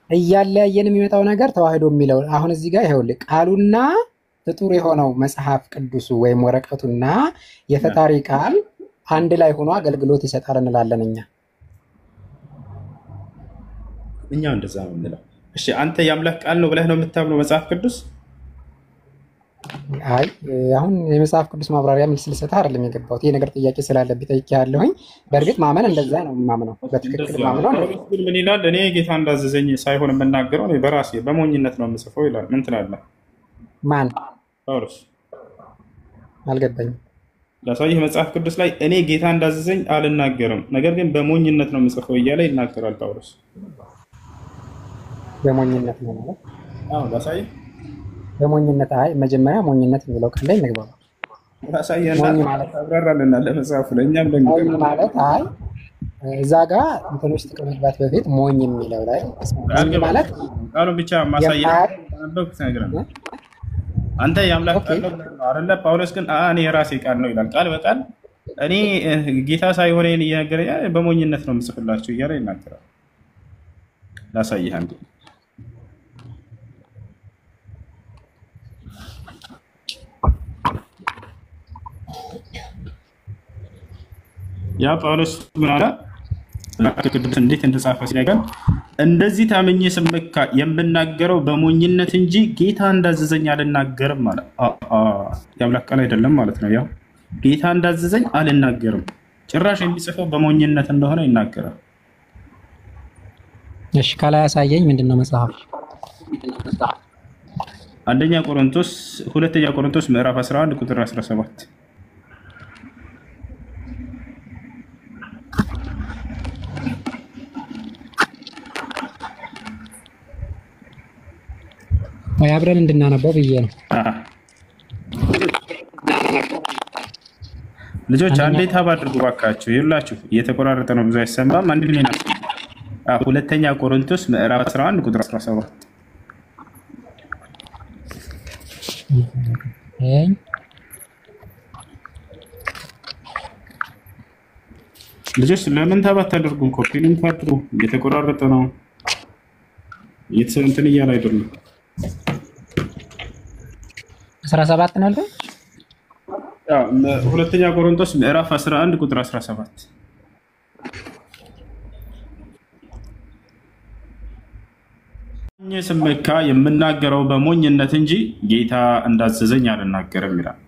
እያለያየን የሚመጣው ነገር ተዋህዶ የሚለው አሁን እዚህ ጋር ይኸውልህ ቃሉና ፍጡር የሆነው መጽሐፍ ቅዱሱ ወይም ወረቀቱና የፈጣሪ ቃል አንድ ላይ ሆኖ አገልግሎት ይሰጣል እንላለን እኛ እንደዛ ነው የምንለው። እሺ አንተ የአምላክ ቃል ነው ብለህ ነው የምታምነው መጽሐፍ ቅዱስ? አይ አሁን የመጽሐፍ ቅዱስ ማብራሪያ መልስ ልሰጥህ አይደለም የገባሁት። ይሄ ነገር ጥያቄ ስላለብኝ ጠይቄሃለሁኝ። በእርግጥ ማመን እንደዛ ነው የማምነው፣ በትክክል ማምነው። ግን ምን ይላል? እኔ ጌታ እንዳዘዘኝ ሳይሆን የምናገረው እኔ በራሴ በሞኝነት ነው የምጽፈው ይላል። ምን ትላለህ? ማን? ጳውሎስ። አልገባኝም። ላሳይህ መጽሐፍ ቅዱስ ላይ እኔ ጌታ እንዳዘዘኝ አልናገርም፣ ነገር ግን በሞኝነት ነው የምጽፈው እያለ ይናገራል ጳውሎስ። በሞኝነት ነው ማለት? አዎ ላሳይህ። በሞኝነት አይ መጀመሪያ ሞኝነት የሚለው ቃል ላይ እንግባ። ላሳይህና ታብራራለና ለመጽሐፉ ለእኛም ሞኝ ማለት አይ እዛ ጋር እንትን ውስጥ ከመግባት በፊት ሞኝ የሚለው ላይ ሞኝ ማለት ቃሉን ብቻ ማሳየህ አንበብኩት ነገር ነው። አንተ የአምላክ ቃል ነው አይደለ? ጳውሎስ ግን እኔ የራሴ ቃል ነው ይላል። ቃል በቃል እኔ ጌታ ሳይሆን እየነገረኝ በሞኝነት ነው የምጽፍላችሁ እያለ ይናገራል። ላሳይህ አንዴ። ያ ጳውሎስ ምን አለ? ቅዱስ እንዴት እንደጻፈ ሲነገር እንደዚህ ታምኜ ስመካ የምናገረው በሞኝነት እንጂ ጌታ እንዳዘዘኝ አልናገርም ማለት የአምላክ ቃል አይደለም ማለት ነው። ያው ጌታ እንዳዘዘኝ አልናገርም ጭራሽ የሚጽፈው በሞኝነት እንደሆነ ይናገራል። እሺ ካላ ያሳየኝ ምንድነው መጽሐፍ? ሁለተኛ ቆሮንቶስ ምዕራፍ 11 ቁጥር 17 አብረን እንድናነበው ብዬ ነው። ልጆች አንዴ ታብ አድርጉ ባካችሁ። ይኸውላችሁ እየተቆራረጠ ነው፣ ብዙ አይሰማም። አንድ ጊዜ ነው። ሁለተኛ ቆሮንቶስ ምዕራፍ 11 ቁጥር 17 ልጆች ለምን ታብ አታደርጉም? ኮፒ ሊንክ አድርጉ። እየተቆራረጠ ነው፣ እንትን እያለ አይደለም። 17 ነው አይደል? ሁለተኛ ቆሮንቶስ ምዕራፍ 11 ቁጥር 17 ስመካ የምናገረው በሞኝነት እንጂ ጌታ እንዳዘዘኝ አልናገርም ይላል።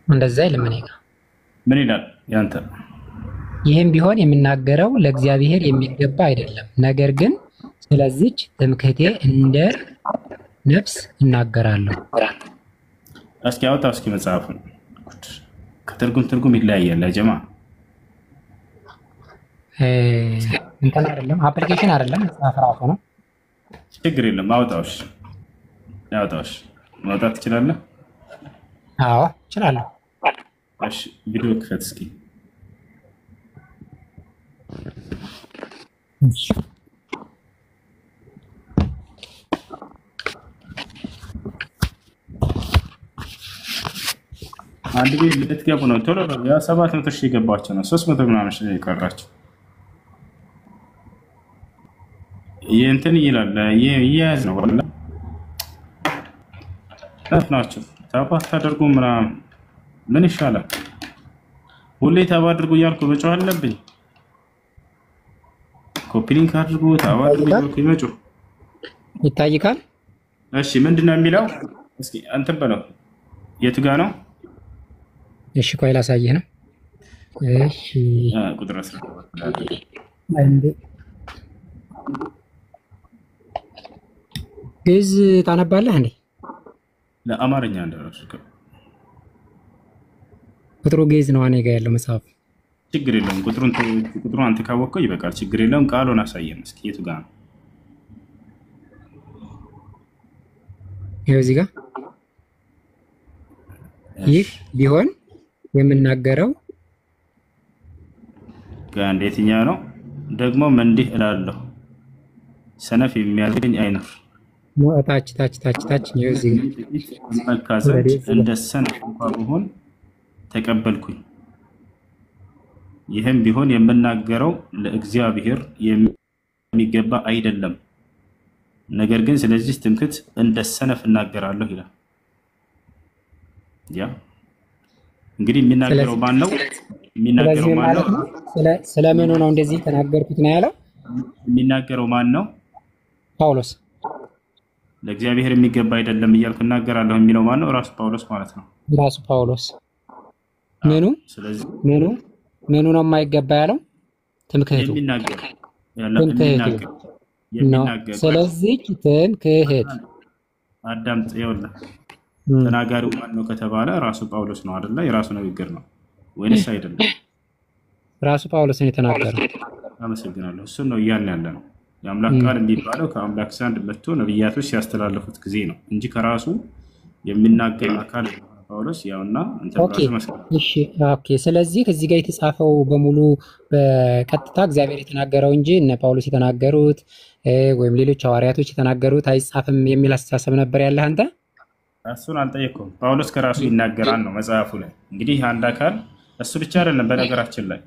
እንደዛ ይልም ምን ይላል ያንተ? ይህም ቢሆን የምናገረው ለእግዚአብሔር የሚገባ አይደለም፣ ነገር ግን ስለዚች ትምክህቴ እንደ ነፍስ እናገራለሁ። እስኪ አውጣው እስኪ መጽሐፉን። ከትርጉም ይለያያል ጀማ። እንትን አይደለም አፕሊኬሽን አይደለም መጽሐፍ ራሱ ነው። ችግር የለም አውጣውሽ። ማውጣት ትችላለህ? አዎ እችላለሁ። እሺ ቪዲዮ ክፈት እስኪ። አንድ ቤት ልትገቡ ነው። ቶሎ ነው። ያ 700 ሺህ የገባቸው ነው። 300 ምናምን ሺህ የቀራቸው እንትን ይላል። ይያዝ ነው ወላ ናቸው። ታባት ታደርጉ ምናምን ምን ይሻላል? ሁሌ ታባ አድርጉ እያልኩ መጮህ አለብኝ? ኮፒ ሊንክ አድርጉ፣ ታባ አድርጉ ይመጩ ይታይካል። እሺ ምንድነው የሚለው? እስኪ አንተ በለው የቱ ጋር ነው? እሺ ቆይ ላሳየህ ነው። እሺ ቁጥር 17 አንዴ ግዕዝ ታነባለህ እንዴ? ለአማርኛ እንደረስከው ቁጥሩ ግዕዝ ነው እኔ ጋር ያለው መጽሐፍ። ችግር የለውም። ቁጥሩን አንተ ካወቅከው ይበቃል። ችግር የለውም። ቃሉን አሳየን እስኪ የቱ ጋር ነው? ይኸው እዚህ ጋር ይህ ቢሆን የምናገረው ጋር የትኛው ነው? ደግሞም እንዲህ እላለሁ ሰነፍ የሚያገኝ አይኖር። ታች ነው እዚህ መካዘድ እንደ ሰነፍ እንኳን ብሆን ተቀበልኩኝ። ይህም ቢሆን የምናገረው ለእግዚአብሔር የሚገባ አይደለም። ነገር ግን ስለዚህ ትምክህት እንደ ሰነፍ እናገራለሁ ይላል። ያ እንግዲህ የሚናገረው ማን ነው? የሚናገረው ማን ነው? ስለምን ነው እንደዚህ ተናገርኩት ነው ያለው? የሚናገረው ማን ነው? ጳውሎስ። ለእግዚአብሔር የሚገባ አይደለም እያልኩ እናገራለሁ የሚለው ማን ነው? ራሱ ጳውሎስ ማለት ነው። ራሱ ጳውሎስ። ምኑ ነው የማይገባ ያለው? ትምክህቱ። ስለዚህ ትምክህት አዳምጥ። ይኸውልህ ተናጋሪው ማን ነው ከተባለ ራሱ ጳውሎስ ነው አይደለ? የራሱ ንግግር ነው ወይንስ አይደለም? ራሱ ጳውሎስ ነው የተናገረው። አመሰግናለሁ። እሱን ነው እያልን ያለ ነው። የአምላክ ቃል የሚባለው ከአምላክ ዘንድ መጥቶ ነብያቶች ሲያስተላልፉት ጊዜ ነው እንጂ ከራሱ የሚናገር አካል ጳውሎስ ያውና እንተ ኦኬ። ስለዚህ እዚህ ጋር የተጻፈው በሙሉ በቀጥታ እግዚአብሔር የተናገረው እንጂ እነ ጳውሎስ የተናገሩት ወይም ሌሎች ሐዋርያቶች የተናገሩት አይጻፍም የሚል አስተሳሰብ ነበር ያለህ አንተ? እሱን አልጠየቅኩም። ጳውሎስ ከራሱ ይናገራል ነው መጽሐፉ ላይ። እንግዲህ አንድ አካል እሱ ብቻ አይደለም። በነገራችን ላይ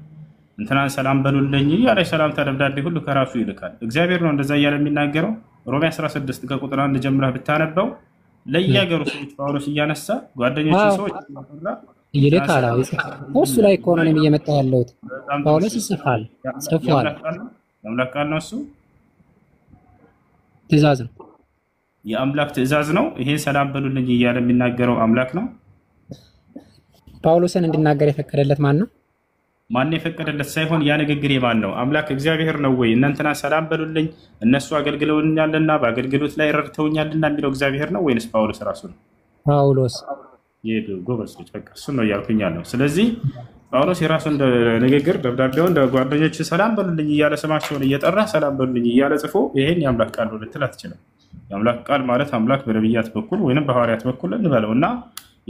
እንትናን ሰላም በሉልኝ ያለ ሰላምታ ደብዳቤ ሁሉ ከራሱ ይልካል። እግዚአብሔር ነው እንደዛ እያለ የሚናገረው። ሮሜ 16 ከቁጥር 1 ጀምረህ ብታነበው ለየሀገሩ ሰዎች ጳውሎስ እያነሳ ጓደኞቹ ሰዎች ይልካል። እሱ ላይ እኮ ነው እየመጣ ያለሁት። ጳውሎስ ጽፏል። የአምላክ ቃል ነው። እሱ ትእዛዝ ነው፣ የአምላክ ትእዛዝ ነው። ይሄን ሰላም በሉልኝ እያለ የሚናገረው አምላክ ነው። ጳውሎስን እንዲናገር የፈቀደለት ማን ነው? ማን የፈቀደለት ሳይሆን ያ ንግግር የማን ነው? አምላክ እግዚአብሔር ነው ወይ? እናንተና ሰላም በሉልኝ እነሱ አገልግለውኛልና በአገልግሎት ላይ ረድተውኛልና የሚለው እግዚአብሔር ነው ወይንስ ጳውሎስ ራሱ ነው? ጳውሎስ። ጎበዝ ልጅ፣ በቃ እሱን ነው እያልኩኝ ያለው። ስለዚህ ጳውሎስ የራሱን ንግግር ደብዳቤውን ጓደኞች ሰላም በሉልኝ እያለ ስማቸውን እየጠራ ሰላም በሉልኝ እያለ ጽፎ ይሄን የአምላክ ቃል ነው ልትል አትችልም። የአምላክ ቃል ማለት አምላክ በነቢያት በኩል ወይም በሐዋርያት በኩል እንበለውና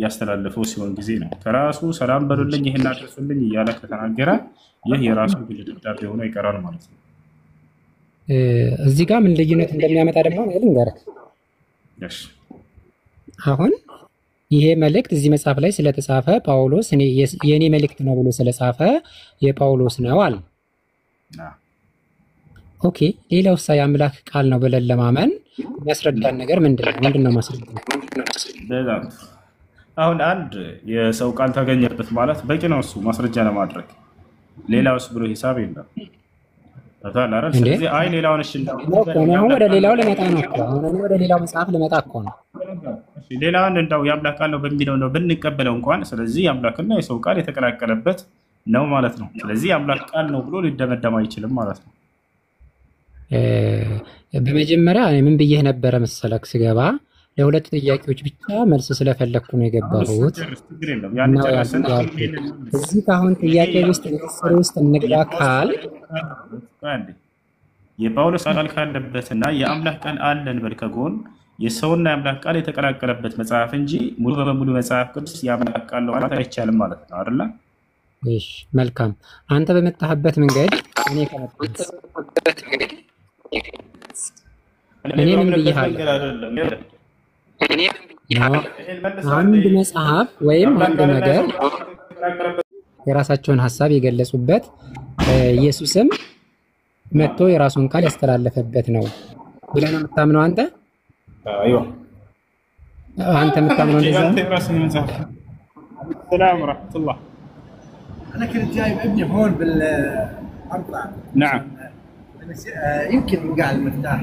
ያስተላለፈው ሲሆን ጊዜ ነው። ከራሱ ሰላም በሉልኝ ይሄን አድርሱልኝ እያለ ከተናገረ ይህ የራሱ ግል ደብዳቤ ሆኖ ይቀራል ማለት ነው። እዚህ ጋር ምን ልዩነት እንደሚያመጣ ደግሞ ልንገርህ። አሁን ይሄ መልእክት እዚህ መጽሐፍ ላይ ስለተጻፈ ጳውሎስ የኔ መልእክት ነው ብሎ ስለጻፈ የጳውሎስ ነው አለ። ኦኬ፣ ሌላው የአምላክ ቃል ነው ብለን ለማመን የሚያስረዳን ነገር ምንድን ነው ማስረዳት? አሁን አንድ የሰው ቃል ታገኘበት ማለት በቂ ነው። እሱ ማስረጃ ለማድረግ ሌላውስ ብሎ ሂሳብ የለም። ስለዚህ አይ ሌላውን ወደ ሌላው ልመጣ ነው እኮ አሁን ወደ ሌላው መጽሐፍ ልመጣ እኮ ነው። ሌላውን እንደው የአምላክ ቃል ነው በሚለው ነው ብንቀበለው እንኳን ስለዚህ የአምላክና የሰው ቃል የተቀላቀለበት ነው ማለት ነው። ስለዚህ የአምላክ ቃል ነው ብሎ ሊደመደም አይችልም ማለት ነው። በመጀመሪያ ምን ብዬህ ነበረ መሰለክ ስገባ ለሁለት ጥያቄዎች ብቻ መልስ ስለፈለኩ ነው የገባሁት። እዚህ ካሁን ጥያቄ ውስጥ ምስር ውስጥ እንግባ ካል የጳውሎስ ቃል ካለበትና የአምላክ ቃል አለን በል ከጎን የሰውና የአምላክ ቃል የተቀላቀለበት መጽሐፍ እንጂ ሙሉ በሙሉ መጽሐፍ ቅዱስ የአምላክ ቃል ነው ማለት አይቻልም ማለት ነው አይደል? እሺ መልካም። አንተ በመጣህበት መንገድ እኔ ከመጣሁበት መንገድ እኔ ምን ብዬሃለሁ? አንድ መጽሐፍ ወይም አንድ ነገር የራሳቸውን ሀሳብ የገለጹበት ኢየሱስም መጥቶ የራሱን ቃል ያስተላለፈበት ነው ብለህ ነው የምታምነው አንተ? አይዋ አንተ የምታምነው እንደዛ ነው? ሰላም ወራህመቱላህ። انا كنت جايب ابني هون بالمقطع. نعم. يمكن وقع المفتاح.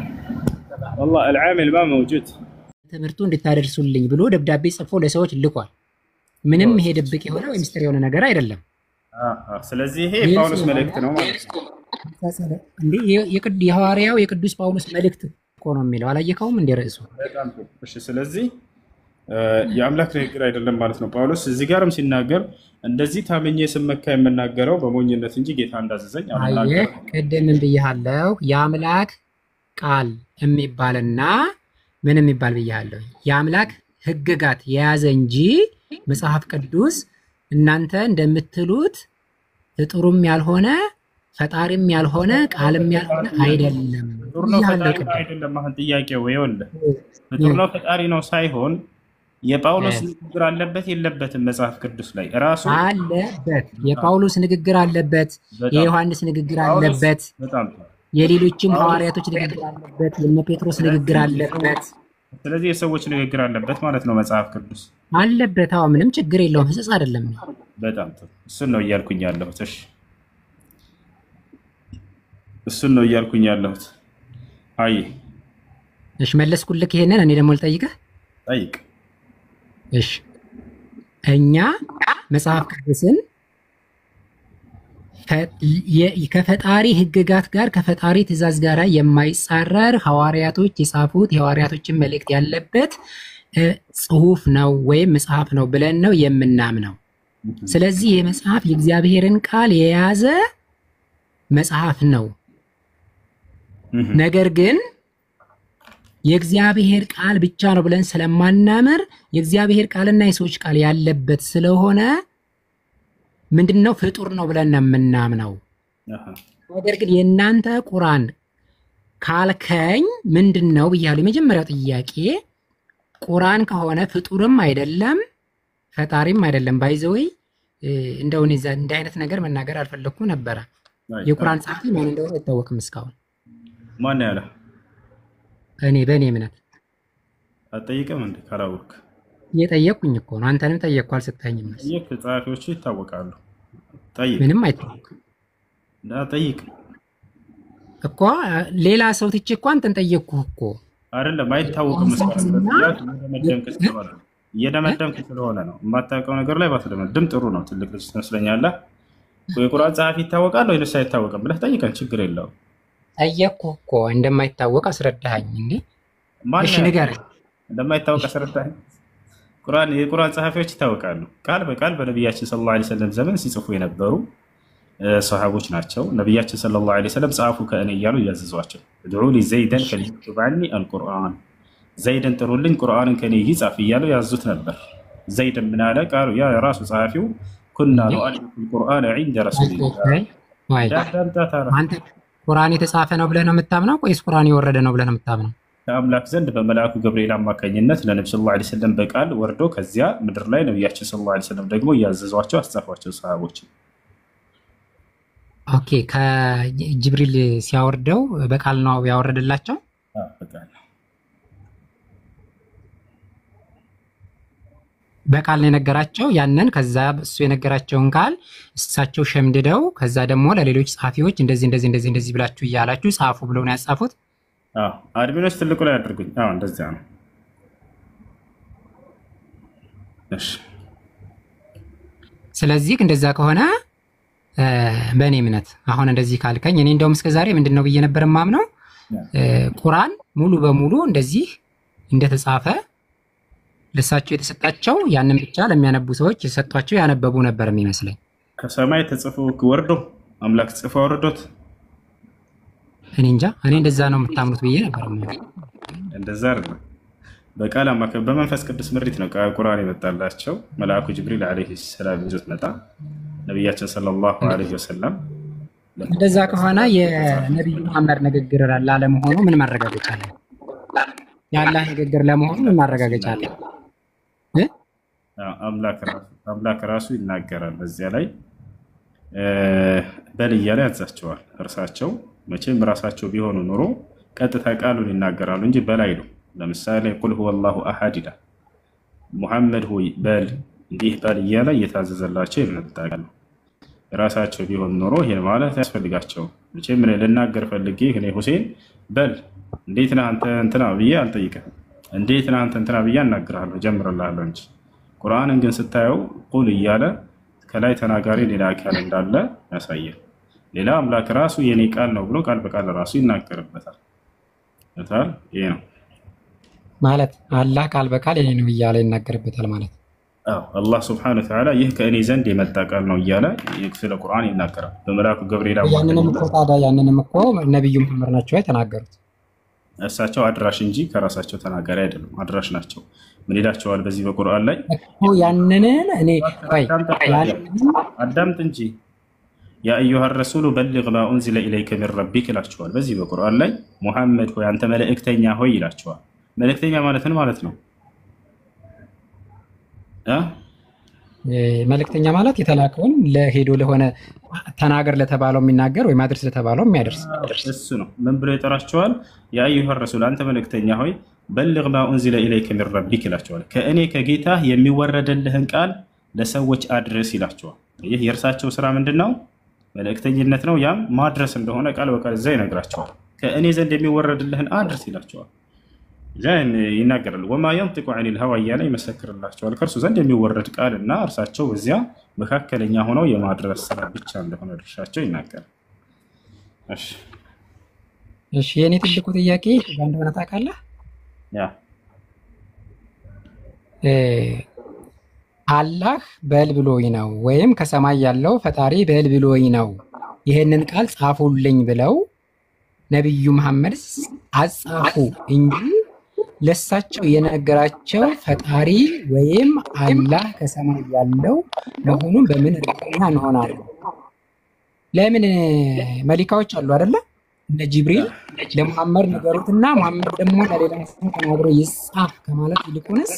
والله العامل ما موجود. ትምህርቱ እንድታደርሱልኝ ብሎ ደብዳቤ ጽፎ ለሰዎች ልኳል። ምንም ይሄ ድብቅ የሆነ ወይ ሚስጥር የሆነ ነገር አይደለም። ስለዚህ ይሄ ጳውሎስ መልእክት ነው ማለት ነው። እንዴ የሐዋርያው የቅዱስ ጳውሎስ መልእክት እኮ ነው የሚለው አላየከውም እንደ ርዕሱ? እሺ፣ ስለዚህ የአምላክ ንግግር አይደለም ማለት ነው። ጳውሎስ እዚህ ጋርም ሲናገር እንደዚህ ታምኜ ስመካ የምናገረው በሞኝነት እንጂ ጌታ እንዳዘዘኝ አላየህ። ቅድም ብያለሁ የአምላክ ቃል የሚባልና ምን የሚባል ብያለሁ? የአምላክ ሕግጋት የያዘ እንጂ መጽሐፍ ቅዱስ እናንተ እንደምትሉት ፍጡሩም ያልሆነ ፈጣሪም ያልሆነ ቃልም ያልሆነ አይደለም። ፍጡር ነው ፈጣሪ ነው አይደለም? አሁን ጥያቄው ይኸውልህ ፍጡር ነው ፈጣሪ ነው ሳይሆን የጳውሎስ ንግግር አለበት የለበትም? መጽሐፍ ቅዱስ ላይ ራሱ አለበት። የጳውሎስ ንግግር አለበት፣ የዮሐንስ ንግግር አለበት፣ የሌሎችም ሐዋርያቶች ንግግር አለበት፣ የነ ጴጥሮስ ንግግር አለበት። ስለዚህ የሰዎች ንግግር አለበት ማለት ነው መጽሐፍ ቅዱስ አለበት። አዎ ምንም ችግር የለውም፣ ህጽጽ አይደለም። በጣም ጥሩ። እሱን ነው እያልኩኝ ያለሁት። እሺ እሱን ነው እያልኩኝ ያለሁት። አይ እሺ መለስኩልክ። ይሄንን እኔ ደግሞ ልጠይቅህ። ጠይቅ። እሺ እኛ መጽሐፍ ቅዱስን ከፈጣሪ ህግጋት ጋር ከፈጣሪ ትእዛዝ ጋር የማይጻረር ሐዋርያቶች የጻፉት የሐዋርያቶችን መልእክት ያለበት ጽሑፍ ነው ወይም መጽሐፍ ነው ብለን ነው የምናምነው። ስለዚህ የመጽሐፍ የእግዚአብሔርን ቃል የያዘ መጽሐፍ ነው። ነገር ግን የእግዚአብሔር ቃል ብቻ ነው ብለን ስለማናምር የእግዚአብሔር ቃልና የሰዎች ቃል ያለበት ስለሆነ ምንድነው ፍጡር ነው ብለን የምናምነው። ነገር ግን የእናንተ ቁርአን ካልከኝ ምንድነው ብያለሁ። የመጀመሪያው ጥያቄ ቁርአን ከሆነ ፍጡርም አይደለም ፈጣሪም አይደለም። ባይዘወይ እንደው እኔ እንደ አይነት ነገር መናገር አልፈለኩም ነበር። የቁርአን ጸሐፊ ማን እንደሆነ አይታወቅም እስካሁን። ማን ያለ? እኔ በእኔ እምነት አጠይቅም እንዴ? ካላወቅ የጠየቁኝ እኮ ነው። አንተንም ጠየቅኩ አልሰጠኝም። ጠይቅ። ጸሐፊዎቹ ይታወቃሉ። ጠይቅ። ምንም አይታወቅም። ጠይቅ እኮ ሌላ ሰው ትቼ እኮ አንተን ጠየቅኩህ እኮ አይደለም። አይታወቅም። እየደመደምክ ስለሆነ ነው። የማታውቀው ነገር ላይ ባትደመድም ጥሩ ነው። ትልቅ ልጅ ትመስለኛለህ። የቁርአን ጸሐፊ ይታወቃል ወይስ አይታወቅም ብለህ ጠይቀን፣ ችግር የለውም። ጠየቅኩህ እኮ እንደማይታወቅ አስረዳኸኝ። እንዴ እሺ ንገረኝ። እንደማይታወቅ አስረዳኸኝ። የቁርአን ጸሐፊዎች ይታወቃሉ። ቃል በቃል በነቢያችን ሰለላሁ ዐለይሂ ወሰለም ዘመን ሲጽፉ የነበሩ ሰሃቦች ናቸው። ነቢያችን ሰለላሁ ዐለይሂ ወሰለም ጻፉ ከእኔ እያሉ እያዘዟቸው እድዑ ሊ ዘይደን ፈሊዩክቱብ ዐኒ አልቁርአን፣ ዘይድን ጥሩልኝ ቁርአንን ከኔ ይጻፍ እያሉ ያዙት ነበር። ዘይድ ምን አለ? ቃሉ ያ ራሱ ጸሐፊው ኩና ኑአሊፉ አልቁርአን ዒንደ ረሱሊላህ። አንተ ቁርአን የተጻፈ ነው ብለህ ነው የምታምነው ወይስ ቁርአን የወረደ ነው ብለህ ነው የምታምነው? ከአምላክ ዘንድ በመልአኩ ገብርኤል አማካኝነት ለነብዩ ሰለላሁ ዐለይሂ ወሰለም በቃል ወርዶ ከዚያ ምድር ላይ ነቢያችን ሰለላሁ ዐለይሂ ወሰለም ደግሞ እያዘዟቸው አስጻፏቸው ሰሃቦች። ኦኬ ከጅብሪል ሲያወርደው በቃል ነው ያወረደላቸው? በቃል ነው የነገራቸው ያንን። ከዛ እሱ የነገራቸውን ቃል እሳቸው ሸምድደው ከዛ ደግሞ ለሌሎች ጸሐፊዎች እንደዚህ ብላችሁ እያላችሁ ጻፉ ብለው ነው ያጻፉት። አድሚኖች ትልቁ ላይ አድርጉኝ። እንደዚያ ነው። እሺ ስለዚህ እንደዛ ከሆነ በእኔ እምነት አሁን እንደዚህ ካልከኝ እኔ እንደውም እስከዛሬ ምንድነው ብዬ ነበር የማምነው ቁርአን ሙሉ በሙሉ እንደዚህ እንደተጻፈ ለሳቸው የተሰጣቸው ያንን ብቻ ለሚያነቡ ሰዎች የሰጧቸው ያነበቡ ነበር የሚመስለኝ። ከሰማይ ተጽፎ ወርዶ አምላክ ጽፎ ወርዶት እኔ እንጃ። እኔ እንደዛ ነው የምታምኑት ብዬ ነበር። እንደዛ አይደለም። በቃል አማካኝ በመንፈስ ቅዱስ ምሪት ነው ቁርአን የመጣላቸው። መልአኩ ጅብሪል ዐለይሂ ሰላም ይዞት መጣ ነቢያችን ሰለላሁ ዐለይሂ ወሰለም። እንደዛ ከሆነ የነቢዩ መሐመድ ንግግር ላለመሆኑ ምን ማረጋገጫ አለ? የአላህ ንግግር ለመሆኑ ምን ማረጋገጫ አለ? አምላክ ራሱ ይናገራል። በዚያ ላይ በል እያለ ያዛቸዋል። እርሳቸው መቼም ራሳቸው ቢሆኑ ኑሮ ቀጥታ ቃሉን ይናገራሉ እንጂ በላይ ነው። ለምሳሌ ቁል ሁወ አላሁ አሐድ ይላል። ሙሐመድ ሆይ በል እንዲህ በል እያለ እየታዘዘላቸው ይመጣሉ። ራሳቸው ቢሆን ኑሮ ይሄን ማለት ያስፈልጋቸው። መቼም እኔ ልናገር ፈልጌ እኔ ሁሴን በል እንዴት ነህ አንተ እንትና ብዬ አልጠይቅም። እንዴት ነህ አንተ እንትና ብዬ አናግርሃለሁ ጀምርልሃለሁ እንጂ። ቁርአንን ግን ስታየው ቁል እያለ ከላይ ተናጋሪ ሌላ አካል እንዳለ ያሳያል። ሌላ አምላክ ራሱ የኔ ቃል ነው ብሎ ቃል በቃል ራሱ ይናገርበታል። ይሄ ነው ማለት አላህ ቃል በቃል የኔ ነው እያለ ይናገርበታል ማለት። አላህ ሱብሓነሁ ወተዓላ ይህ ከእኔ ዘንድ የመጣ ቃል ነው እያለ ስለ ቁርአን ይናገራል በመልአኩ ገብርኤል አማካኝነት። ያንንም እኮ ነቢዩ መሐመድ ናቸው የተናገሩት። እሳቸው አድራሽ እንጂ ከራሳቸው ተናጋሪ አይደሉም። አድራሽ ናቸው። ምን ይላቸዋል በዚህ በቁርአን ላይ? ያንንን እኔ አዳምጥ እንጂ ያ አዩሃ ረሱሉ በልግ ማ ኡንዚለ ኢለይከ ሚን ረቢክ ይላቸዋል። በዚህ በቁርአን ላይ ሙሐመድ ሆይ አንተ መልእክተኛ ሆይ ይላቸዋል። መልእክተኛ ማለት ምን ማለት ነው? መልእክተኛ ማለት የተላከውን ለሄዶ ለሆነ ተናገር ለተባለው የሚናገር ወይ ማድረስ ለተባለው የሚያደርስ እሱ ነው። ምን ብሎ ይጠራቸዋል? ያ አዩሃ ረሱል አንተ መልእክተኛ ሆይ በልግ ማ ኡንዚለ ኢለይከ ሚን ረቢክ ይላቸዋል። ከእኔ ከጌታህ የሚወረደልህን ቃል ለሰዎች አድርስ ይላቸዋል። ይህ የእርሳቸው ስራ ምንድን ነው? መልእክተኝነት ነው። ያም ማድረስ እንደሆነ ቃል በቃል እዛ ይነግራቸዋል። ከእኔ ዘንድ የሚወረድልህን አድርስ ይላቸዋል። ዛን ይናገራል። ወማ የንጢቁ ዐኒል ሀዋ እያለ ይመሰክርላቸዋል። ከእርሱ ዘንድ የሚወረድ ቃል እና እርሳቸው በዚያ መካከለኛ ሆነው የማድረስ ስራ ብቻ እንደሆነ ድርሻቸው ይናገራል። እሺ የኔ ትልቁ ጥያቄ እንደሆነ ታውቃለህ? ያ አላህ በል ብሎኝ ነው ወይም ከሰማይ ያለው ፈጣሪ በል ብሎኝ ነው ይሄንን ቃል ጻፉልኝ ብለው ነብዩ መሐመድ አጻፉ እንጂ ለሳቸው የነገራቸው ፈጣሪ ወይም አላህ ከሰማይ ያለው መሆኑን በምን እርግጠኛ እንሆናለን? ለምን መሊካዎች አሉ አይደለ? እነ ጅብሪል ለሙሐመድ ነገሩትና ሙሐመድ ደግሞ ለሌላ ሰው ተናግሮ ይጻፍ ከማለት ይልቁንስ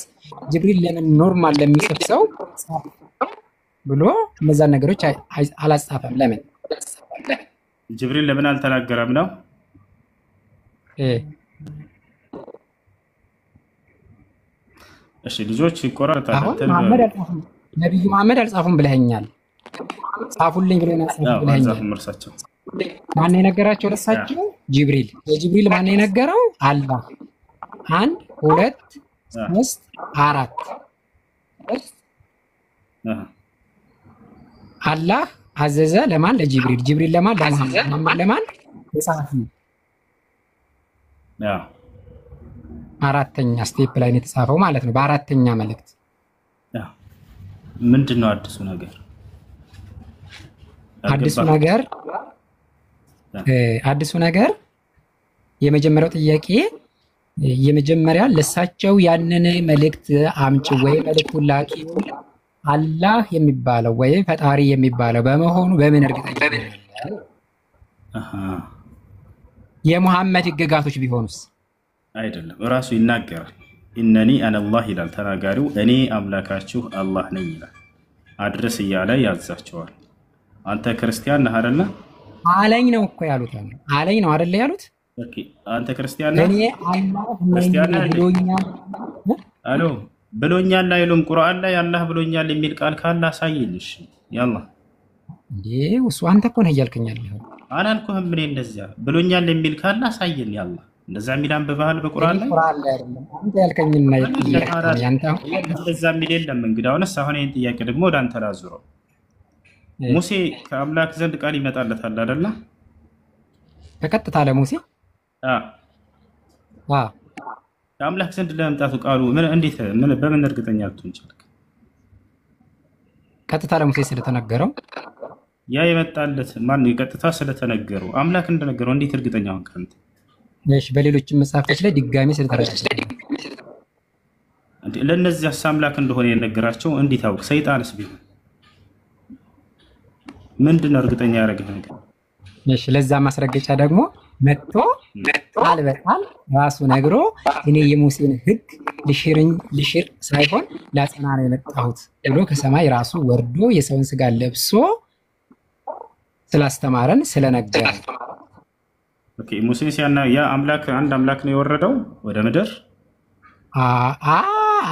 ጅብሪል ለምን ኖርማል ለሚጽፍ ሰው ጻፍ ብሎ እነዛን ነገሮች አላጻፈም? ለምን ጅብሪል ለምን አልተናገረም ነው? እሺ ልጆች ይቆራረጣል። ነብዩ መሐመድ አልጻፉም ብለኸኛል። ጻፉልኝ ብሎ ነው ብለኸኛል። ማን የነገራቸው ለሳቸው? ጅብሪል። የጅብሪል ማን የነገረው? አላህ። 1 2 3 4 አላህ አዘዘ ለማን? ለጅብሪል። ጅብሪል ለማን? ለሙሐመድ። ሙሐመድ ለማን? ለጸሐፊው። አራተኛ ስቴፕ ላይ ነው የተጻፈው ማለት ነው። በአራተኛ መልእክት ምንድነው አዲሱ ነገር? አዲሱ ነገር የመጀመሪያው ጥያቄ የመጀመሪያ ለሳቸው ያንን መልእክት አምጪ ወይ መልእክቱን ላኪ አላህ የሚባለው ወይ ፈጣሪ የሚባለው በመሆኑ በምን እርግጠኛ ነን? የሙሐመድ ህግጋቶች ቢሆኑስ? አይደለም፣ እራሱ ይናገራል። ኢነኒ አነላህ ይላል ተናጋሪው። እኔ አምላካችሁ አላህ ነኝ ይላል። አድርስ እያለ ያዛቸዋል። አንተ ክርስቲያን ነህ አይደለ? አለኝ ነው እኮ ያሉት። አለኝ ነው አይደለ ያሉት? ኦኬ አንተ ክርስቲያን ነህ? እኔ አላህ ነኝ ብሎኛል። አሎ ብሎኛል አይሉም? ቁርአን ላይ አላህ ብሎኛል የሚል ቃል ካለ አሳየኝ። እሺ ያላ እንዴ እሱ አንተ እኮ ነህ እያልከኝ ያለኸው። አላልኩህም? እኔ እንደዚያ ብሎኛል የሚል ካለ አሳየኝ። ያላ እንደዛ የሚል አንብበሃል በቁርአን ላይ? ቁርአን ላይ አይደለም አንተ ያልከኝና ያንተ እንደዛ የሚል የለም። እንግዲህ አሁን ይሄን ጥያቄ ደግሞ ወደ አንተ ላዙረው። ሙሴ ከአምላክ ዘንድ ቃል ይመጣለታል አይደለ? በቀጥታ ለሙሴ ከአምላክ ዘንድ ለመምጣቱ ቃሉ እንዴት በምን እርግጠኛ ልትሆን ቻልክ? ቀጥታ ለሙሴ ስለተነገረው ያ የመጣለት ማን ቀጥታ ስለተነገረው አምላክ እንደነገረው እንዴት እርግጠኛ ሆንክ አንተ? እሺ በሌሎችም መጽሐፎች ላይ ድጋሚ ስለተረጋገጠ ለእነዚያስ አምላክ እንደሆነ የነገራቸው እንዴት አውቅ? ሰይጣንስ ቢሆን ምንድን ነው እርግጠኛ ያደረገህ ነገር? እሺ ለዛ ማስረገጫ ደግሞ መጥቶ ቃል በቃል ራሱ ነግሮ እኔ የሙሴን ሕግ ልሽር ሳይሆን ላጸና ነው የመጣሁት ብሎ ከሰማይ ራሱ ወርዶ የሰውን ስጋ ለብሶ ስላስተማረን ስለነገረን። ኦኬ ሙሴ ሲያና ያ አምላክ አንድ አምላክ ነው የወረደው ወደ ምድር።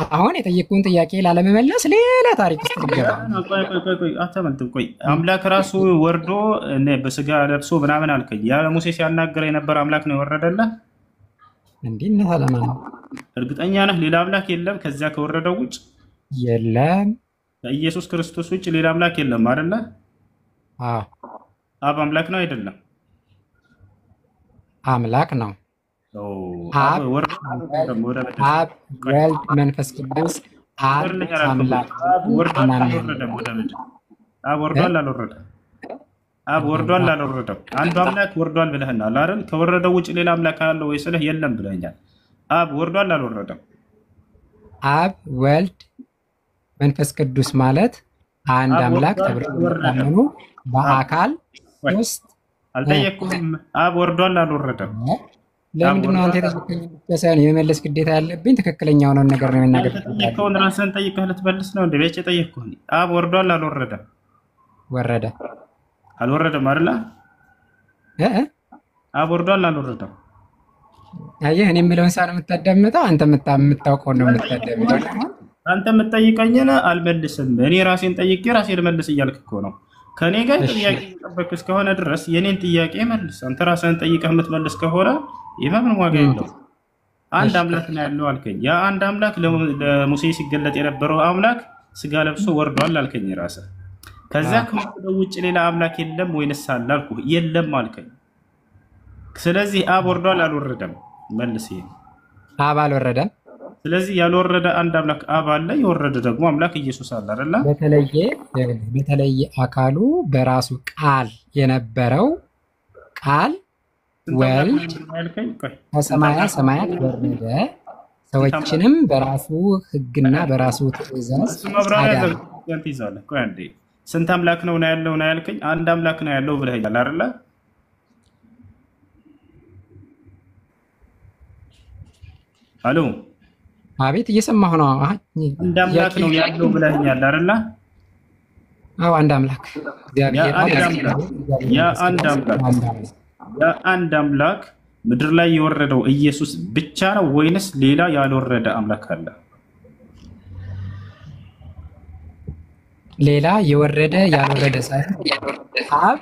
አሁን የጠየቁን ጥያቄ ላለመመለስ ሌላ ታሪክ ውስጥ ልገባ። ቆይ አምላክ ራሱ ወርዶ በስጋ ለብሶ ምናምን አልከኝ። ያ ሙሴ ሲያናገር የነበረ አምላክ ነው የወረደልህ እንዴ? እና ታለማ ነው እርግጠኛ ነህ? ሌላ አምላክ የለም ከዚያ ከወረደው ውጭ? የለም። ከኢየሱስ ክርስቶስ ውጭ ሌላ አምላክ የለም አይደለ? አብ አምላክ ነው አይደለም? አምላክ ነው። አብ ወልድ መንፈስ ቅዱስ አምላክ። አብ ወርዷል አልወረደም? አብ ወርዷል አልወረደም? አንዱ አምላክ ወርዷል ብለህናል አይደል? ከወረደው ውጭ ሌላ አምላክ አለ ወይ ስልህ የለም ብለኛል። አብ ወርዷል አልወረደም? አብ ወልድ መንፈስ ቅዱስ ማለት አንድ አብ አምላክ ወርዷል ተብሎ አልወረደም? የሚታመኑ በአካል ወይ ሶስት አልጠየቅኩም። አብ ወርዷል አልወረደም? ለምንድን ነው አንተ የተጠየቀኝ ብቻ ሳይሆን የመመለስ ግዴታ ያለብኝ? ትክክለኛውን ነገር ነው የመናገር ግዴታ ያለብኝ። የተጠየቀውን ራስህን ጠይቀህ ልትመልስ ነው እንዴ? ቤት የጠየቅኩህ አብ ወርዷል አልወረደም? ወረደ አልወረደም አይደለ? እ አብ ወርዷል አልወረደም? አየህ፣ እኔ የምለውን ሳይሆን የምታዳምጠው አንተ የምታውቀውን ነው የምታዳምጠው። አንተ የምትጠይቀኝን አልመልስም። እኔ ራሴን ጠይቄ ራሴ ልመልስ እያልክ እኮ ነው። ከእኔ ጋር ጥያቄ እየጠበቅህ እስከሆነ ድረስ የኔን ጥያቄ መልስ። አንተ ራስህን ጠይቀህ የምትመልስ ከሆነ ይህ ምንም ዋጋ የለውም። አንድ አምላክ ነው ያለው አልከኝ። ያ አንድ አምላክ ለሙሴ ሲገለጥ የነበረው አምላክ ስጋ ለብሶ ወርዷል አልከኝ ራስህ። ከዚያ ከወረደው ውጭ ሌላ አምላክ የለም ወይንስ አለ አልኩህ። የለም አልከኝ። ስለዚህ አብ ወርዷል አልወረደም? መልስ ይሄ። አብ አልወረደም። ስለዚህ ያልወረደ አንድ አምላክ አብ አለ፣ የወረደ ደግሞ አምላክ ኢየሱስ አለ አይደለ? በተለየ አካሉ በራሱ ቃል የነበረው ቃል ወልድ ከሰማያ ሰማያት ወረደ፣ ሰዎችንም በራሱ ሕግና በራሱ ትእዛዝ አዳነ። ስንት አምላክ ነው ያለው ነው ያልከኝ? አንድ አምላክ ነው ያለው ብለኸኛል አይደለ? አሎ አቤት፣ እየሰማሁ ነው። አንድ አምላክ ነው ያለው ብለኸኛል አይደለ? አዎ፣ አንድ አምላክ እግዚአብሔር። ያ አንድ አምላክ ምድር ላይ የወረደው ኢየሱስ ብቻ ነው ወይንስ ሌላ ያልወረደ አምላክ አለ? ሌላ የወረደ ያልወረደ ሳይሆን አብ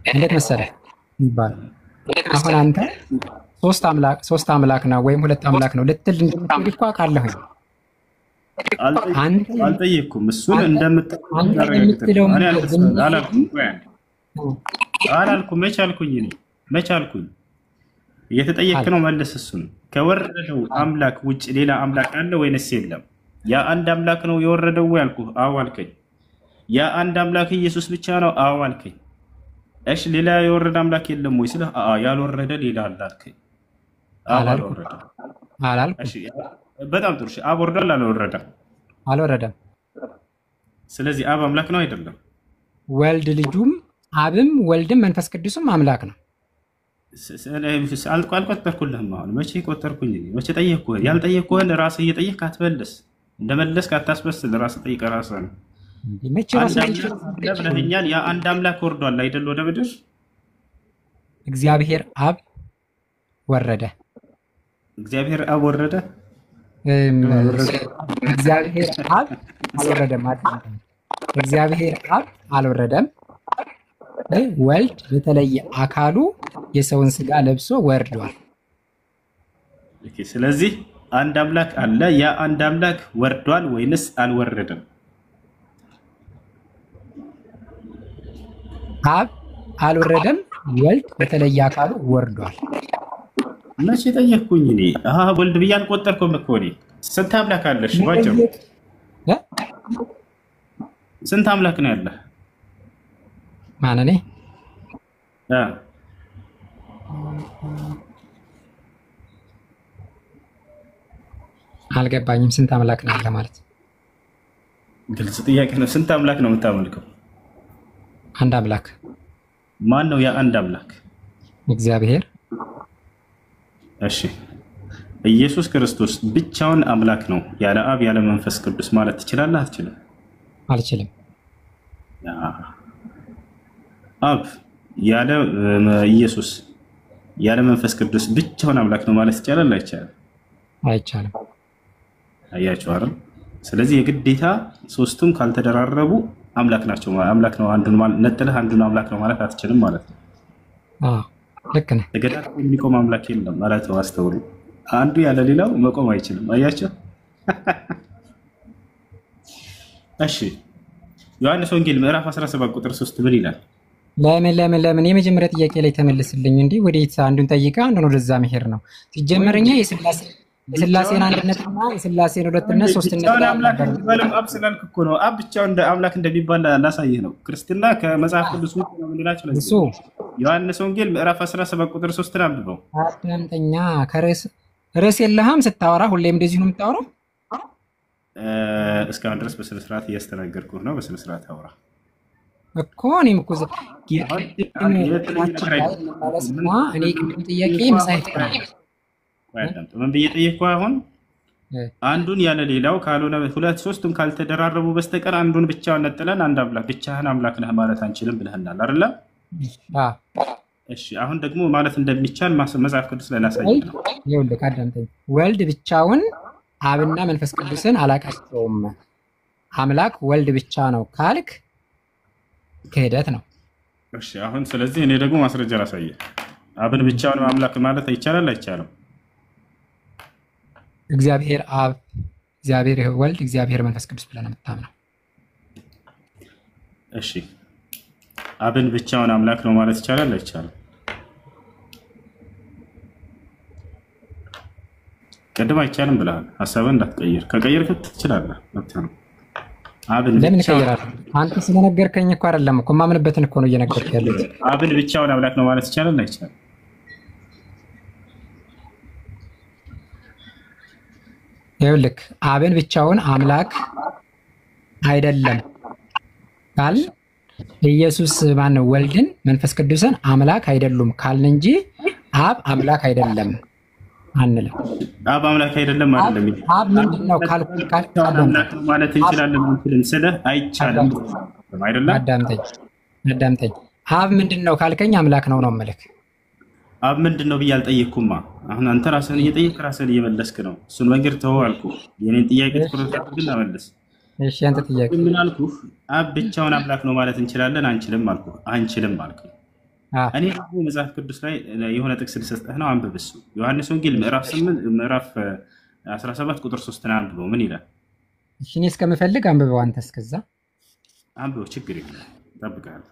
እንዴት መሰለህ ይባላል። አሁን አንተ ሶስት አምላክ ነው ወይም ሁለት አምላክ ነው ልትል እንደምትል እኮ አውቃለሁ። አልጠየኩም። እሱን አላልኩም። መች አልኩኝ? እየተጠየቅ ነው መልስ። እሱን ከወረደው አምላክ ውጭ ሌላ አምላክ አለ ወይንስ የለም? ያ አንድ አምላክ ነው የወረደው ያልኩህ። አዎ አልከኝ። ያ አንድ አምላክ ኢየሱስ ብቻ ነው። አዎ አልከኝ። እሺ ሌላ የወረደ አምላክ የለም ወይ ስለ ያልወረደ ሌላ አለ አልከኝ። በጣም ጥሩ። አብ ወርዷል አልወረደም? አልወረደም። ስለዚህ አብ አምላክ ነው አይደለም? ወልድ ልጁም አብም ወልድም መንፈስ ቅዱስም አምላክ ነው። አልቆጠርኩልህም። አሁን መቼ ቆጠርኩኝ? መቼ ጠየቅኩህ? ያልጠየቅኩህን ራስህ እየጠየቅህ አትመልስ። እንደመለስክ አታስመስል። ራስህ ጠይቀህ ራስህ ነው ብለኸኛል። ያ አንድ አምላክ ወርዷል አይደል ወደ ምድር? እግዚአብሔር አብ ወረደ። እግዚአብሔር አብ ወረደ። እግዚአብሔር አብ አልወረደም። እግዚአብሔር አብ አልወረደም። ወልድ በተለየ አካሉ የሰውን ስጋ ለብሶ ወርዷል። ስለዚህ አንድ አምላክ አለ። ያ አንድ አምላክ ወርዷል ወይንስ አልወረደም? አብ አልወረደም። ወልድ በተለየ አካሉ ወርዷል። መቼ ጠየቅኩኝ እኔ? ወልድ ብዬ አልቆጠርኩም እኮ እኔ። ስንት አምላክ አለሽ? ባጭሩ ስንት አምላክ ነው ያለህ? ማን እኔ? አልገባኝም። ስንት አምላክ ነው ያለ ማለት? ግልጽ ጥያቄ ነው። ስንት አምላክ ነው የምታመልከው? አንድ አምላክ። ማን ነው ያ አንድ አምላክ? እግዚአብሔር። እሺ፣ ኢየሱስ ክርስቶስ ብቻውን አምላክ ነው ያለ አብ ያለ መንፈስ ቅዱስ ማለት ትችላለህ? አትችልም? አልችልም። አብ ያለ ኢየሱስ ያለ መንፈስ ቅዱስ ብቻውን አምላክ ነው ማለት ይቻላል? አይቻልም? አይቻልም። አያችሁ አይደል? ስለዚህ የግዴታ ሶስቱም ካልተደራረቡ አምላክ ናቸው። አምላክ ነው አንዱን ነጥለህ አንዱን አምላክ ነው ማለት አትችልም ማለት ነው። ልክ ነህ። ተገዳድሮ የሚቆም አምላክ የለም ማለት ነው። አስተውሉ። አንዱ ያለ ሌላው መቆም አይችልም። አያችሁ? እሺ፣ ዮሐንስ ወንጌል ምዕራፍ 17 ቁጥር 3 ምን ይላል? ለምን የመጀመሪያ ጥያቄ ላይ ተመልስልኝ። እንዲህ ወዴት አንዱን ጠይቀህ አንዱን ወደዛ መሄድ ነው ሲጀመረኛ የስላሴን አንድነትና የስላሴን ሁለትነት ሶስትነት አብ ስላልክ እኮ ነው። አብ ብቻውን እንደ አምላክ እንደሚባል ላሳይህ ነው። ክርስትና ከመጽሐፍ ቅዱስ ውጭ ነው የምንላቸው ለዚህ ነው። ዮሐንስ ወንጌል ምዕራፍ 17 ቁጥር 3 አንብበው። አዳምጠኛ ርዕስ የለህም ስታወራ፣ ሁሌም እንደዚህ ነው የምታወራው እስካሁን ድረስ በስነ ስርዓት እያስተናገድኩህ ነው። በስነ ስርዓት አውራ እኮ። እኔም እኮ እኔ ቅድም ጥያቄ መጽሐፍ ምን ብዬ ጠየቅኩህ? አሁን አንዱን ያለ ሌላው ካልሆነ ሁለት ሶስቱም ካልተደራረቡ በስተቀር አንዱን ብቻውን ነጥለን አንድ አምላክ ብቻህን አምላክ ነህ ማለት አንችልም ብለህናል አይደለ? እሺ አሁን ደግሞ ማለት እንደሚቻል መጽሐፍ ቅዱስ ላይ ላሳይህ ነው። ይኸውልህ አዳምጠኝ። ወልድ ብቻውን አብና መንፈስ ቅዱስን አላቃቸውም፣ አምላክ ወልድ ብቻ ነው ካልክ ክህደት ነው። እሺ አሁን ስለዚህ እኔ ደግሞ ማስረጃ ላሳይህ። አብን ብቻውን አምላክ ማለት ይቻላል አይቻልም? እግዚአብሔር አብ፣ እግዚአብሔር ወልድ፣ እግዚአብሔር መንፈስ ቅዱስ ብለን የምታምነው። እሺ አብን ብቻውን አምላክ ነው ማለት ይቻላል አይቻልም? ቅድም አይቻልም ብለሃል። ሀሳብህን እንዳትቀይር፣ ከቀየርክ ትችላለህ። አብን ለምን እቀይራለሁ? አንተ ስለነገርከኝ እኮ አይደለም እኮ የማምንበትን እኮ ነው እየነገርኩህ ያለሁት። አብን ብቻውን አምላክ ነው ማለት ይቻላል አይቻልም? ይኸውልህ አብን ብቻውን አምላክ አይደለም ካል ኢየሱስ ማነው ወልድን መንፈስ ቅዱስን አምላክ አይደሉም ካልን እንጂ አብ አምላክ አይደለም አንልም። አብ አምላክ አይደለም አይደለም። አብ ምንድነው ካልኩ አምላክ ነው ማለት እንችላለን እንችልን ስለ አይቻልም አይደለም። አዳምጠኝ። አብ ምንድነው ካልከኝ አምላክ ነው የምልህ። አብ ምንድነው ብዬ አልጠየቅኩም። አሁን አንተ ራስህን እየጠየቅክ ራስህን እየመለስክ ነው። እሱን መንገድ ተወው አልኩህ። የኔን ጥያቄ ትኩረት ግን አመለስ። እሺ አንተ ጥያቄ ምን አልኩህ? አብ ብቻውን አምላክ ነው ማለት እንችላለን አንችልም አልኩህ። አንችልም አልኩህ። እኔ ደግሞ መጽሐፍ ቅዱስ ላይ የሆነ ጥቅስ ልሰጥህ ነው፣ አንብብ። እሱ ዮሐንስ ወንጌል ምዕራፍ 17 ቁጥር 3 ነው። አንብበው። ምን ይላል? እሺ እኔ እስከምፈልግ አንብበው። አንተ እስከዛ አንብበው፣ ችግር የለም እጠብቅሃለሁ።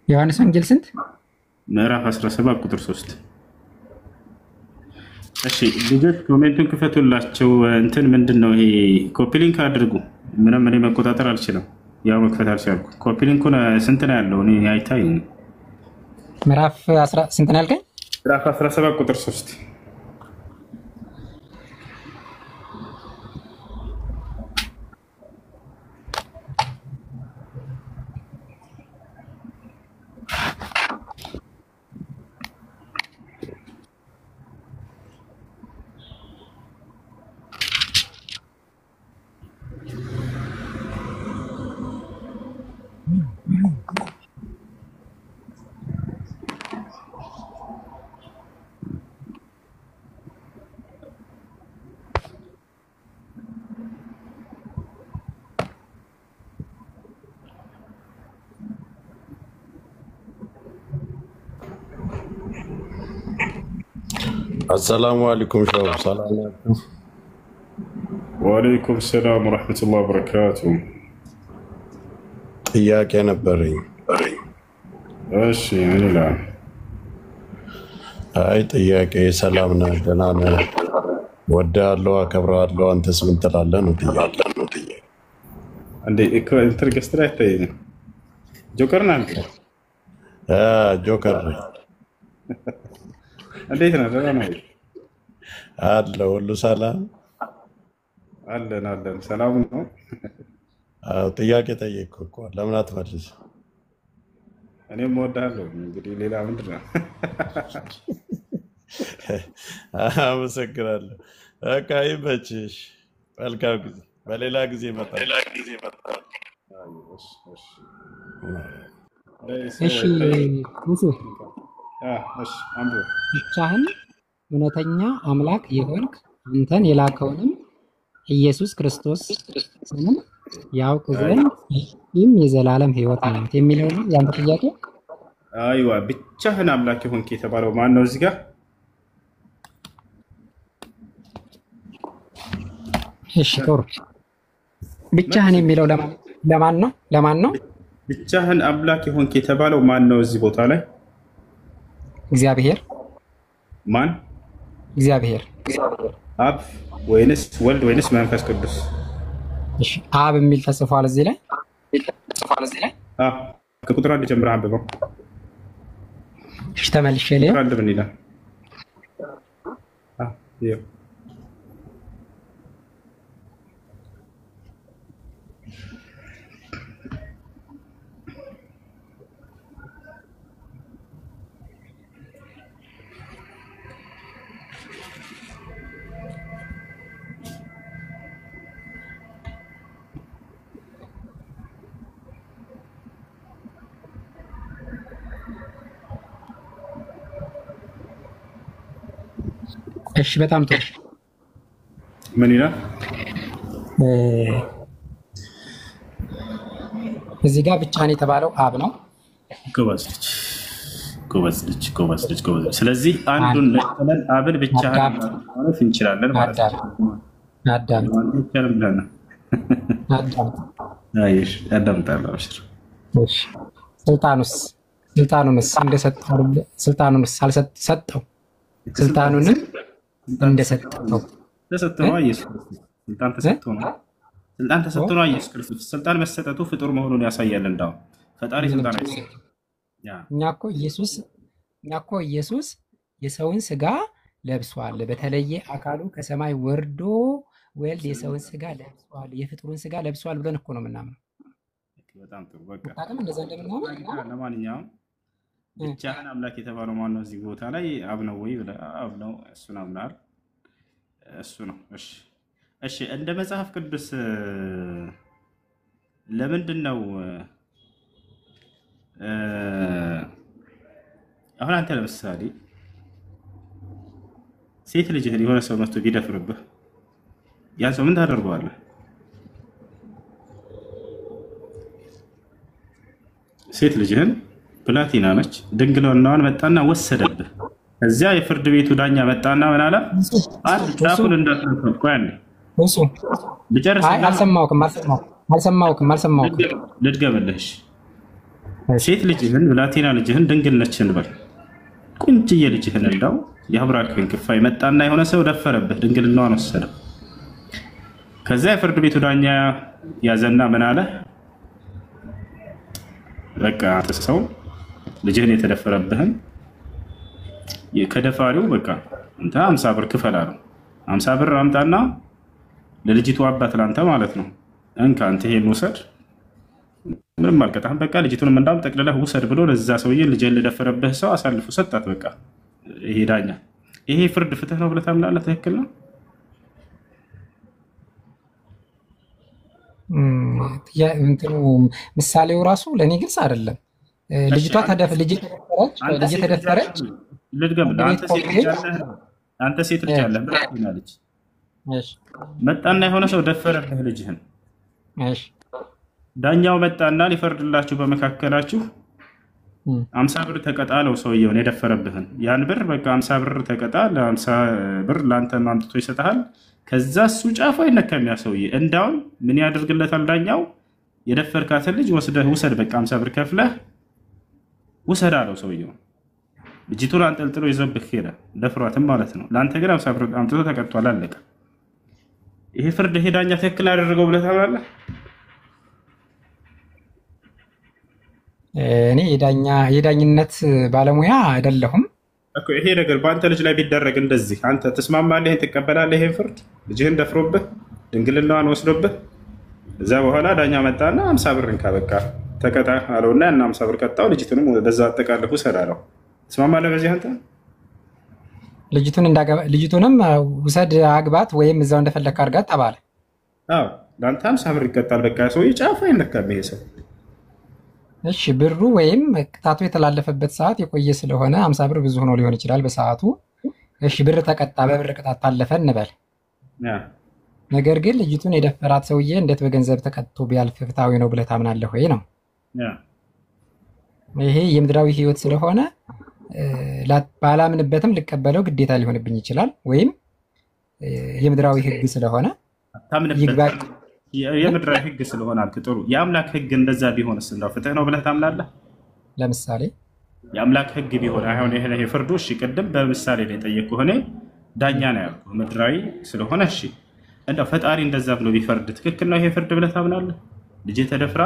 ዮሐንስ ወንጌል ስንት? ምዕራፍ 17 ቁጥር 3። እሺ ልጆች ኮሜንቱን ክፈቱላቸው። እንትን ምንድነው ይሄ? ኮፒ ሊንክ አድርጉ። ምንም እኔ መቆጣጠር አልችልም፣ ያው መክፈት አልቻልኩ። ኮፒ ሊንኩን ስንት ነው ያለው? እኔ አይታይም። ምዕራፍ 10 ስንት ነው ያልከኝ? ምዕራፍ 17 ቁጥር 3። السلام عليكم شباب. سلام عليكم. وعليكم السلام ورحمة الله وبركاته. ጥያቄ ነበረኝ። እሺ ምን ይላል? አይ ጥያቄ ሰላም ነህ? ደህና ነህ? ወድሃለሁ፣ አከብርሃለሁ። አንተስ ምን ትላለህ ነው ጥያቄ። እንዴ እንትን ገስት ላይ አይታየኝም። ጆከር ነህ አንተ? ጆከር ነኝ። እንዴት ነህ? ደህና ነህ? አለ ሁሉ ሰላም አለን አለን። ሰላም ነው። ጥያቄ ጠየቅኩህ እኮ ለምን አትመልስ? እኔም እወድሃለሁ። እንግዲህ ሌላ ምንድን ነው? አመሰግናለሁ። በቃ ይመችሽ። መልካም ጊዜ። በሌላ ጊዜ እመጣለሁ። እሺ ሙሱ ብቻህን እውነተኛ አምላክ የሆንክ አንተን የላከውንም ኢየሱስ ክርስቶስ ስምን ያውቅ ዘንድ ይህም የዘላለም ሕይወት ናት የሚለው ነው ያንተ ጥያቄ? አይዋ ብቻህን አምላክ የሆንክ የተባለው ማን ነው እዚህ ጋር? እሺ ጥሩ። ብቻህን የሚለው ለማን ነው? ለማን ነው ብቻህን አምላክ የሆንክ የተባለው ማን ነው እዚህ ቦታ ላይ? እግዚአብሔር። ማን? እግዚአብሔር። አብ ወይንስ ወልድ ወይንስ መንፈስ ቅዱስ? እሺ አብ የሚል ተጽፏል እዚህ ላይ። ከቁጥር 1 ጀምረህ አንብበው። እሺ ተመልሼ ላይ አንድ ምን ይላል? ይኸው እሺ በጣም ጥሩ። ምን ይላል? እዚህ ጋር ብቻህን የተባለው አብ ነው። ጎበዝ ልጅ። ስለዚህ አንዱን ነጥለን አብን ብቻህን ማለት እንችላለን ማለት ነው። አዳም አዳምጣለሁ። እሺ ስልጣኑንስ አልሰጠው። ስልጣኑንም እንደሰጠው ተሰጥቶ ኢየሱስ ስልጣን ተሰጥቶ ነው ኢየሱስ ክርስቶስ ስልጣን መሰጠቱ ፍጡር መሆኑን ያሳያል። እንዳው ፈጣሪ ስልጣን አይሰጥም። እኛ እኮ ኢየሱስ የሰውን ስጋ ለብሷል። በተለየ አካሉ ከሰማይ ወርዶ ወልድ የሰውን ስጋ ለብሷል፣ የፍጡሩን ስጋ ለብሷል ብለን እኮ ነው የምናምነው። በጣም ጥሩ። በቃ እንደዛ እንደምናምን ለማንኛውም ብቻህን አምላክ የተባለው ማን ነው? እዚህ ቦታ ላይ አብ ነው ወይ ብለህ አብ ነው፣ እሱን አምናል፣ እሱ ነው። እሺ እንደ መጽሐፍ ቅዱስ ለምንድን ነው አሁን አንተ ለምሳሌ ሴት ልጅህን የሆነ ሰው መጥቶ ቢደፍርብህ ያን ሰው ምን ታደርገዋለህ? ሴት ልጅህን ፕላቲና ነች፣ ድንግልናዋን መጣና ወሰደብህ። እዚያ የፍርድ ቤቱ ዳኛ መጣና ምን አለ? አንድ ጫፉን እንዳትነካ አንዴ ልጨርስ። አልሰማሁም። ልድገምልህ። ሴት ልጅህን ፕላቲና ልጅህን ድንግል ነች እንበል፣ ቁንጅዬ ልጅህን እንዳው የአብራክህን ክፋይ መጣና የሆነ ሰው ደፈረብህ፣ ድንግልናዋን ወሰደ። ከዚያ የፍርድ ቤቱ ዳኛ ያዘና ምን አለ? በቃ ሰው ልጅህን የተደፈረብህን ከደፋሪው በቃ እንታ 50 ብር ክፈል አለው። 50 ብር አምጣና ለልጅቱ አባት ላንተ ማለት ነው እንካ አንተ ይሄን ውሰድ፣ ምንም አልቀጣህም፣ በቃ ልጅቱንም እንዳም ጠቅልለህ ውሰድ ብሎ ለዛ ሰውዬ ልጅህን ለደፈረብህ ሰው አሳልፎ ሰጣት። በቃ ይሄ ዳኛ ይሄ ፍርድ ፍትህ ነው ብለህ ታምናለህ? ትክክል ነው? እንትኑ ምሳሌው ራሱ ለእኔ ግልጽ አይደለም። ልጅቷ ተደፈረች። ልድገምልህ። አንተ ሴት ልጅ አለህ ብላቴና ልጅ መጣና የሆነ ሰው ደፈረብህ ልጅህን። ዳኛው መጣና ሊፈርድላችሁ በመካከላችሁ 50 ብር ተቀጣ አለው ሰውየውን የደፈረብህን። ያን ብር በቃ 50 ብር ተቀጣ፣ ለ50 ብር ለአንተ አምጥቶ ይሰጥሃል። ከዛ እሱ ጫፉ አይነካም ያ ሰውዬ። እንዳውም ምን ያደርግለታል ዳኛው? የደፈርካትን ልጅ ወስደህ ውሰድ፣ በቃ 50 ብር ከፍለህ ውሰድ አለው ሰውየው። ልጅቱን አንጠልጥሎ ይዘብህ ሄደ፣ ደፍሯትም ማለት ነው። ለአንተ ግን 50 ብር አምጥቶ ተቀጥቷል፣ አለቀ። ይሄ ፍርድ ይሄ ዳኛ ትክክል አደረገው ብለህ ታምናለህ? እኔ የዳኝነት ባለሙያ አይደለሁም እኮ። ይሄ ነገር በአንተ ልጅ ላይ ቢደረግ እንደዚህ አንተ ትስማማለህ? ይሄን ትቀበላለህ? ይሄን ፍርድ ልጅህን ደፍሮብህ ድንግልናዋን ወስዶብህ እዛ በኋላ ዳኛ መጣና 50 ብር እንካ በቃ ተቀጣ አለውና እና 50 ብር ቀጣው። ልጅቱንም በዛ አጠቃለሁ ውሰድ አለው። ትስማማለህ በዚህ አንተ? ልጅቱንም ውሰድ አግባት፣ ወይም እዛው እንደፈለክ አድርጋት ተባለ። አዎ ለአንተ 50 ብር ይቀጣል። በቃ ሰውዬ ጫፉ አይነካም ይሄ ሰው። እሺ ብሩ ወይም ቅጣቱ የተላለፈበት ሰዓት የቆየ ስለሆነ 50 ብር ብዙ ሆኖ ሊሆን ይችላል በሰዓቱ። እሺ ብር ተቀጣ፣ በብር ቅጣት ታለፈ እንበል። ነገር ግን ልጅቱን የደፈራት ሰውዬ እንዴት በገንዘብ ተቀጥቶ ቢያልፍ ፍትሃዊ ነው ብለህ ታምናለህ ወይ ነው? ይሄ የምድራዊ ሕይወት ስለሆነ ባላምንበትም ልቀበለው ግዴታ ሊሆንብኝ ይችላል። ወይም የምድራዊ ሕግ ስለሆነ ይግባኝ። የምድራዊ ሕግ ስለሆነ አልክ። ጥሩ። የአምላክ ሕግ እንደዛ ቢሆንስ እንደው ፍትህ ነው ብለህ ታምናለህ? ለምሳሌ የአምላክ ሕግ ቢሆን አሁን ይሄ ፍርዱ እሺ፣ ቅድም በምሳሌ ላይ ጠየቅኩህ እኔ ዳኛ ነው ያልኩህ ምድራዊ ስለሆነ እሺ። እንደው ፈጣሪ እንደዛ ብሎ ቢፈርድ ትክክል ነው ይሄ ፍርድ ብለህ ታምናለህ? ልጅ ተደፍራ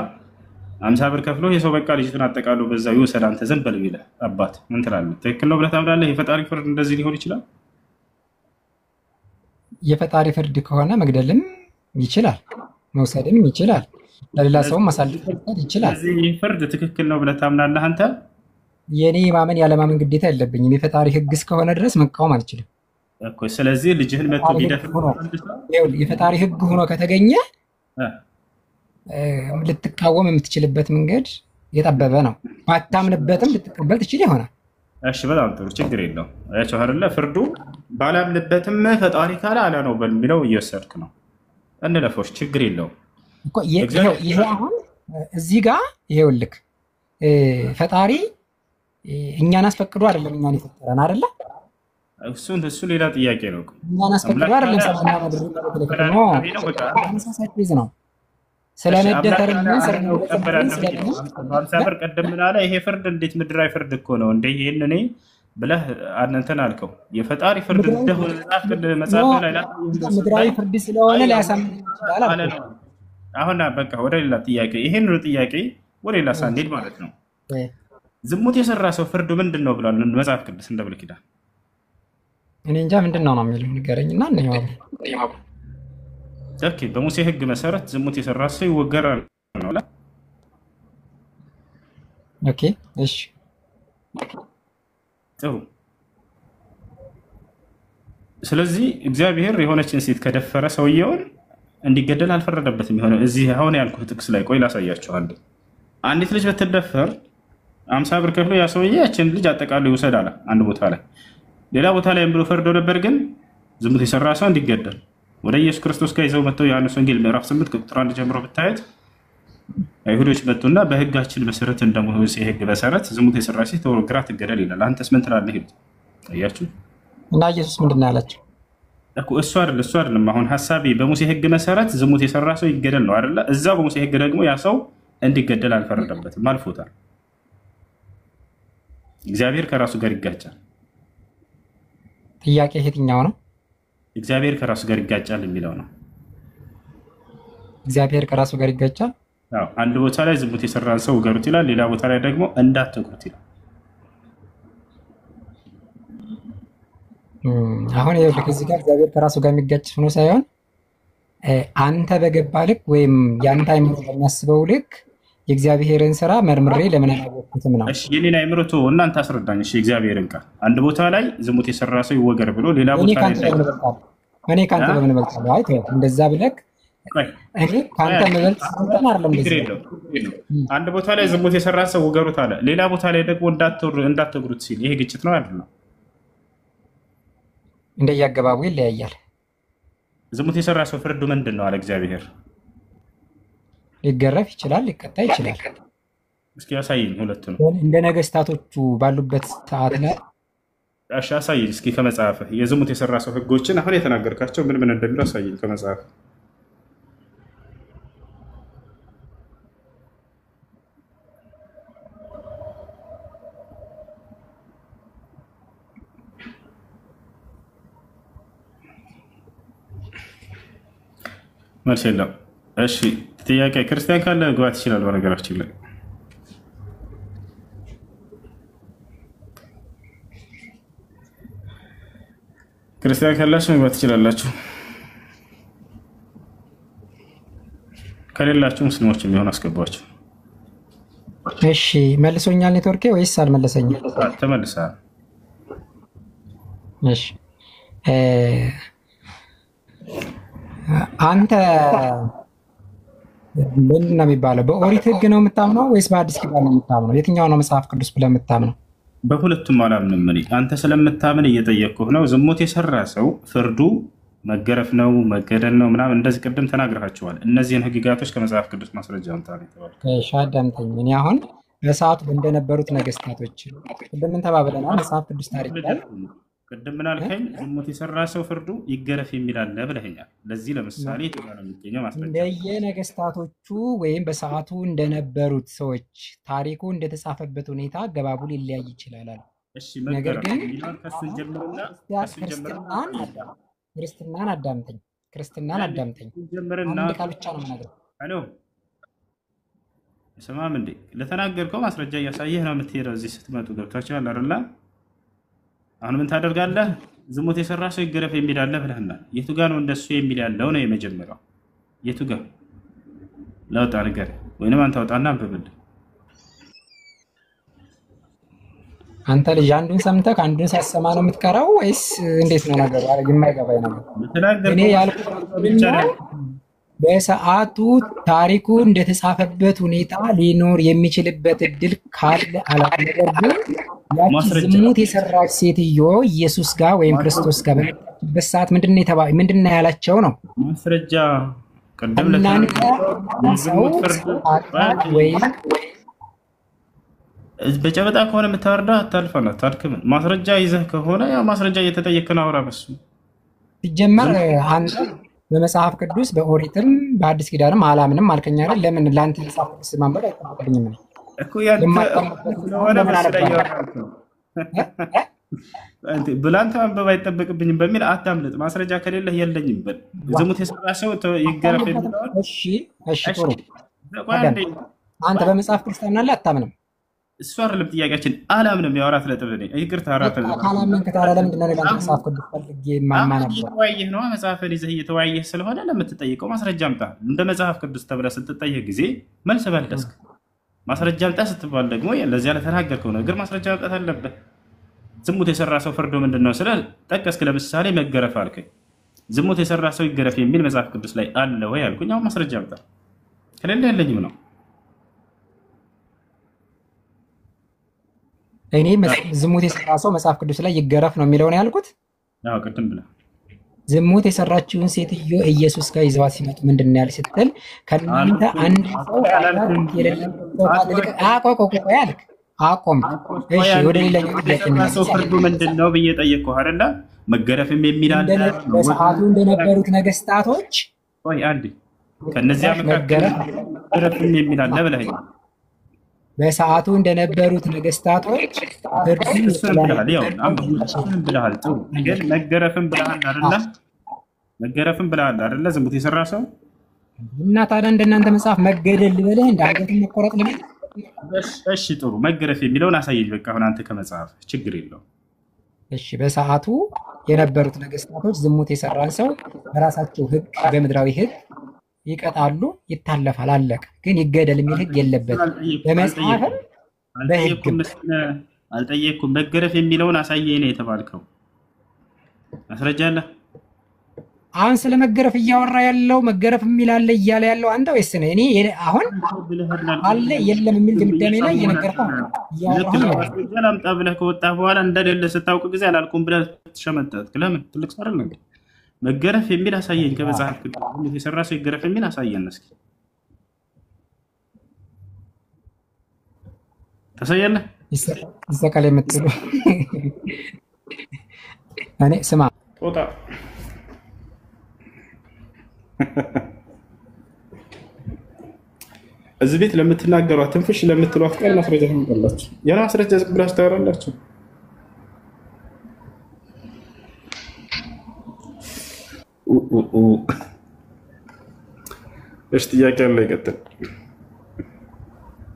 50 ብር ከፍሎ የሰው በቃ ልጅቱን አጠቃሎ በዛው ይወሰድ አንተ ዝም በል ቢልህ አባት ምን ትላለህ? ትክክል ነው ብለህ ታምናለህ? የፈጣሪ ፍርድ እንደዚህ ሊሆን ይችላል? የፈጣሪ ፍርድ ከሆነ መግደልም ይችላል፣ መውሰድም ይችላል፣ ለሌላ ሰውም ማሳለፍ ይችላል። ስለዚህ ፍርድ ትክክል ነው ብለህ ታምናለህ አንተ? የኔ ማመን ያለማመን ግዴታ የለብኝም። የፈጣሪ ሕግ እስከሆነ ድረስ መቃወም አልችልም እኮ። ስለዚህ ልጅህን መጥቶ ቢደፍር የፈጣሪ ሕግ ሆኖ ከተገኘ ልትቃወም የምትችልበት መንገድ የጠበበ ነው። ባታምንበትም ልትቀበል ትችል ይሆናል። እሺ በጣም ጥሩ፣ ችግር የለው። አያቸው አይደለ? ፍርዱ ባላምንበትም ፈጣሪ ካለ አለ ነው በሚለው እየወሰድክ ነው። እንለፎች ችግር የለውም እኮ። ይሄ አሁን እዚህ ጋር ይሄውልክ ፈጣሪ እኛን አስፈቅዶ አይደለም እኛን የፈጠረን አይደለ? እሱ ሌላ ጥያቄ ነው። እኛን አስፈቅዶ አይደለም ሰማና ምድር ነው። ተመሳሳይ ኬዝ ነው። ስለነደፈርና ስለነደፈር ቀደም ምን አለ? ይሄ ፍርድ እንዴት ምድራዊ ፍርድ እኮ ነው እንደ ይሄን እኔ ብለህ አንተን አልከው። የፈጣሪ ፍርድ እንደሆነ መጽሐፍ ላይ ምድራዊ ፍርድ ስለሆነ ሊያሳምን ይችላል አለ። አሁን በቃ ወደ ሌላ ጥያቄ፣ ይሄን ነው ጥያቄ ወደ ሌላ ሳንሄድ ማለት ነው። ዝሙት የሰራ ሰው ፍርዱ ምንድን ነው ብሏል መጽሐፍ ቅዱስ እንደ ብሉይ ኪዳን? እኔ እንጃ ምንድን ነው የሚለው ንገረኝና እንየው። ኦኬ፣ በሙሴ ሕግ መሰረት ዝሙት የሰራ ሰው ይወገራል ነው አለ። ኦኬ፣ እሺ፣ ጥሩ። ስለዚህ እግዚአብሔር የሆነችን ሴት ከደፈረ ሰውየውን እንዲገደል አልፈረደበትም። የሆነ እዚህ አሁን ያልኩት ጥቅስ ላይ ቆይ ላሳያችሁ። አንዲት ልጅ ብትደፈር 50 ብር ከፍሎ ያ ሰውዬ ያችን ልጅ አጠቃሎ ይውሰድ አለ አንድ ቦታ ላይ። ሌላ ቦታ ላይ ብሎ ፈርዶ ነበር ግን ዝሙት የሰራ ሰው እንዲገደል ወደ ኢየሱስ ክርስቶስ ጋር ይዘው መጥተው ዮሐንስ ወንጌል ምዕራፍ 8 ቁጥር 1 ጀምሮ ብታዩት አይሁዶች መጡና በሕጋችን መሰረት እንደ ሙሴ ሕግ መሰረት ዝሙት የሰራ ሴት ተወግራ ትገደል ይላል። አንተስ ምን ትላለህ? ይሉት አያችሁ። እና ኢየሱስ ምንድን ነው ያላቸው እኮ? እሱ አይደለም አሁን ሐሳቤ። በሙሴ ሕግ መሰረት ዝሙት የሰራ ሰው ይገደል ነው አይደለ? እዛው በሙሴ ሕግ ደግሞ ያ ሰው እንዲገደል አልፈረደበትም፣ አልፎታል። እግዚአብሔር ከራሱ ጋር ይጋጫል። ጥያቄ የትኛው ነው? እግዚአብሔር ከራሱ ጋር ይጋጫል የሚለው ነው። እግዚአብሔር ከራሱ ጋር ይጋጫል። አዎ፣ አንድ ቦታ ላይ ዝሙት የሰራን ሰው ውገሩት ይላል፣ ሌላ ቦታ ላይ ደግሞ እንዳትወግሩት ይላል። አሁን ይኸውልህ እዚህ ጋር እግዚአብሔር ከራሱ ጋር የሚጋጭ ሆኖ ሳይሆን አንተ በገባ ልክ ወይም የአንተ አይምሮ በሚያስበው ልክ የእግዚአብሔርን ስራ መርምሬ ለምን አላወቅሁትም ነው። እሺ የኔን አይምሮ ተወው፣ እናንተ አስረዳኝ። እሺ እግዚአብሔርን ቃል አንድ ቦታ ላይ ዝሙት የሰራ ሰው ይወገር ብሎ ሌላ ቦታ ላይ እኔ ካንተ በምን እበልጣለሁ? አይ ተው እንደዛ ብለህ እኔ ካንተ የምበልጥ ስልጣን አይደለም። አንድ ቦታ ላይ ዝሙት የሰራ ሰው ውገሩት አለ፣ ሌላ ቦታ ላይ ደግሞ እንዳትወግሩት ሲል ይሄ ግጭት ነው አይደል? እንደየአገባቡ ይለያያል። ዝሙት የሰራ ሰው ፍርዱ ምንድን ነው አለ እግዚአብሔር? ሊገረፍ ይችላል፣ ሊቀጣ ይችላል። እስኪ ያሳይኝ ሁለቱን። እንደ ነገስታቶቹ ባሉበት ሰዓት ላይ እሺ አሳይኝ እስኪ ከመጽሐፍ የዝሙት የሰራ ሰው ህጎችን አሁን የተናገርካቸው ምን ምን እንደሚለው አሳይኝ ከመጽሐፍ። መልስ የለም። እሺ ጥያቄ ክርስቲያን ካለ ግባት ይችላል። በነገራችን ላይ ክርስቲያን ካላችሁ መግባት ትችላላችሁ፣ ከሌላችሁ ሙስሊሞች የሚሆን አስገባችሁ። እሺ መልሶኛል ኔትወርኬ ወይስ አልመለሰኝም? ተመልሰሃል። እሺ አንተ ምንድን ነው የሚባለው? በኦሪት ህግ ነው የምታምነው ወይስ በአዲስ ኪዳን ነው የምታምነው? የትኛው ነው መጽሐፍ ቅዱስ ብለህ የምታምነው? በሁለቱም አላምንም። እኔ አንተ ስለምታምን እየጠየቅኩህ ነው። ዝሙት የሰራ ሰው ፍርዱ መገረፍ ነው መገደል ነው ምናምን እንደዚህ ቅድም ተናግረሃቸዋል። እነዚህን ህግጋቶች ከመጽሐፍ ቅዱስ ማስረጃ አምጣ ነው የተባልኩት። እሺ አዳምጠኝ። እኔ አሁን በሰዓቱ እንደነበሩት ነገስታቶች ቅድም ምን ተባብለናል? መጽሐፍ ቅዱስ ታሪክ ላይ ቅድም ምን አልከኝ? ዝሙት የሰራ ሰው ፍርዱ ይገረፍ የሚል አለ ብለኸኛል። ለዚህ ለምሳሌ የትኛው ነው የሚገኘው ማስረጃ? እንደየነገስታቶቹ ወይም በሰዓቱ እንደነበሩት ሰዎች ታሪኩ እንደተጻፈበት ሁኔታ አገባቡ ሊለያይ ይችላል። እሺ ነገር ግን ከሱን ጀምርና ክርስትናን አዳምጠኝ። ክርስትናን አዳምጠኝ። ጀምርና አንድ ቃል ብቻ ነው የምነግርህ። አሎ ሰማም እንዴ ለተናገርከው ማስረጃ እያሳየህ ነው የምትሄደው። እዚህ ስትመጡ ገብታችኋል አይደል? አሁን ምን ታደርጋለህ? ዝሙት የሰራ ሰው ይገረፍ የሚል አለ ብለህና የቱ ጋር ነው እንደሱ የሚል ያለው ነው የመጀመሪያው? የቱ ጋር ለውጣ ነገር ወይንም አንተ አውጣና አንብብል። አንተ ልጅ አንዱን ሰምተህ አንዱን ሳሰማ ነው የምትቀረው ወይስ እንዴት ነው ነገሩ? የማይገባኝ ነገር እኔ ያልኩት በሰዓቱ ታሪኩ እንደተጻፈበት ሁኔታ ሊኖር የሚችልበት እድል ካለ አላነገር ግን ያቺ ዝሙት የሰራች ሴትዮ ኢየሱስ ጋር ወይም ክርስቶስ ጋር በመጣችበት ሰዓት ምንድነው ያላቸው ነው ማስረጃ ቀደም እናንተ ሰው ወይም በጨበጣ ከሆነ የምታወርደው አታልፈና ታልክም። ማስረጃ ይዘህ ከሆነ ያ ማስረጃ እየተጠየቅን አውራ። በሱ ሲጀመር አንተ በመጽሐፍ ቅዱስ በኦሪትም በአዲስ ኪዳንም አላምንም አልከኝ አይደል? ለምን ለአንተ መጽሐፍ ቅዱስ ማንበብ አይጠበቅብኝም ነው እኮ ብላንተ ማንበብ አይጠበቅብኝም በሚል አታምልጥ። ማስረጃ ከሌለህ የለኝም በል። ዝሙት የሰራ ሰው ይገረፍ የሚለው እሺ ጥሩ። አንተ በመጽሐፍ ቅዱስ ታምናለህ አታምንም? እሱ አይደለም ጥያቄያችን። አላምንም ያወራት ለጥብ ነኝ። ይቅርታ አራት ካላምን ከታላ ለምንድን ነው ለአንተ መጽሐፍ ቅዱስ ፈልጌ ማማነው? እየተወያየህ ነው። መጽሐፍን ይዘህ እየተወያየህ ስለሆነ ለምትጠይቀው ማስረጃ አምጣ። እንደ መጽሐፍ ቅዱስ ተብለህ ስትጠየቅ ጊዜ መልስ መለስክ። ማስረጃ አምጣ ስትባል ደግሞ ለዚያ ለተናገርከው ነገር ማስረጃ ማምጣት አለብህ። ዝሙት የሰራ ሰው ፍርዱ ምንድን ነው ስለ ጠቀስክ። ለምሳሌ መገረፍ አልከኝ። ዝሙት የሰራ ሰው ይገረፍ የሚል መጽሐፍ ቅዱስ ላይ አለ ወይ አልኩኝ። አሁን ማስረጃ አምጣ። ከሌለ የለኝም ነው። እኔ ዝሙት የሰራ ሰው መጽሐፍ ቅዱስ ላይ ይገረፍ ነው የሚለው ነው ያልኩት። አዎ ቅድም ብለህ ዝሙት የሰራችውን ሴትዮ ኢየሱስ ጋር ይዘዋት ሲመጡ ምንድን ነው ያለ ስትል ከእናንተ አንድ ሰው ያልክ አቆም። እሺ ወደ ሌላኛው ጥያቄ ሰው ፍርዱ ምንድን ነው ብዬ ጠየቅኩህ አይደለ? መገረፍም የሚል አለ። በሰዓቱ እንደነበሩት ነገስታቶች ወይ አንዴ ከነዚያ መገረፍም የሚል አለ ብለህ በሰዓቱ እንደነበሩት ነገስታቶች ብለሃል። ጥሩ ግን መገረፍም ብለሃል አይደለ? መገረፍም ብለሃል አይደለ? ዝሙት የሰራ ሰው እና ታዲያ እንደናንተ መጽሐፍ መገደል ልበልህ እንደ ሀገቱን መቆረጥ ልበልህ? እሺ ጥሩ መገረፍ የሚለውን አሳየኝ። በቃ አሁን አንተ ከመጽሐፍ ችግር የለውም። እሺ በሰዓቱ የነበሩት ነገስታቶች ዝሙት የሰራን ሰው በራሳቸው ህግ በምድራዊ ህግ ይቀጣሉ፣ ይታለፋል፣ አለቀ። ግን ይገደል የሚል ህግ የለበትም በመጽሐፍም በህግም። አልጠየቅኩም። መገረፍ የሚለውን አሳየኝ ነው የተባልከው። ማስረጃ አለ? አሁን ስለ መገረፍ እያወራ ያለው መገረፍ የሚል አለ እያለ ያለው አንተ ወይስ ነው? እኔ አሁን አለ የለም የሚል ድምዳሜ ላይ እየነገርከው ነው። አምጣ ብለህ ከወጣ በኋላ እንደሌለ ስታውቅ ጊዜ አላልኩም ብለህ ተሸመጠጥክ። ለምን? ትልቅ ሰው አይደል? መገረፍ የሚል አሳየኝ ከመጽሐፍ ቅዱስ። የሰራ ሰው ይገረፍ የሚል አሳየን እስኪ። ታሳያለህ? ይሰቀል የምትሉ እኔ ስማ ጦጣ እዚህ ቤት ለምትናገሯት ትንፍሽ ለምትሏት ቃል ማስረጃ ታመጣላችሁ። ያ ማስረጃ ዝም ብላችሁ ታወራላችሁ። እሺ ጥያቄ አለ? ይቀጥል።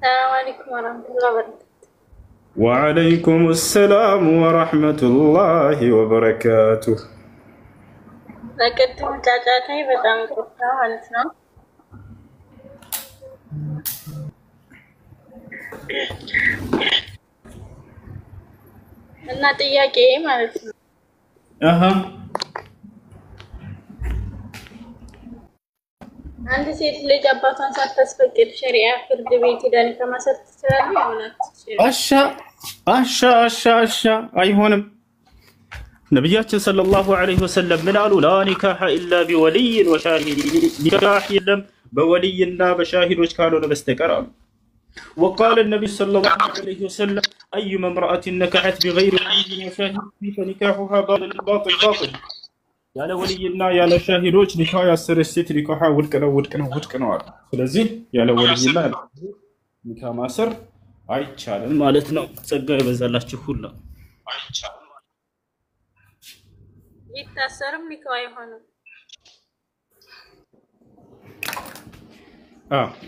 ሰላም አለይኩም ወራህመቱላሂ ወበረካቱ። ወአለይኩም ሰላም ወራህመቱላሂ ወበረካቱ። ለቅድም ጫጫታዬ በጣም ይቅርታ ማለት ነው። እና ጥያቄ ማለት ነው አንድ ሴት ልጅ አባቷን ሳታስፈቅድ ሸሪዓ ፍርድ ቤት ሄዳ ከማሰር ትችላለች? አሻ አይሆንም። ነቢያችን ሰለላሁ ዐለይሂ ወሰለም ምን አሉ? ላ ኒካሐ ኢላ ቢወልይን ወሻሂድ፣ ኒካህ የለም በወልይና በሻሂዶች ካልሆነ በስተቀር አሉ። ወቃለ ነቢዩ ሰለላሁ ዐለይሂ ወሰለም አዩመ እምረአቲን ነከሐት ቢገይሪ ወልይን ወሻሂድ ፈኒካሑሃ ባጢል። ያለ ወልይና ያለ ሻሂዶች ኒካህ ያሰረች ሴት ኒካህ ውድቅ ነው አሉ። ስለዚህ ያለ ወልይና ኒካህ ማሰር አይቻልም ማለት ነው። ጸጋ ይበዛላችሁ ሁላ። ይታሰርም ኒካህ አይሆንም።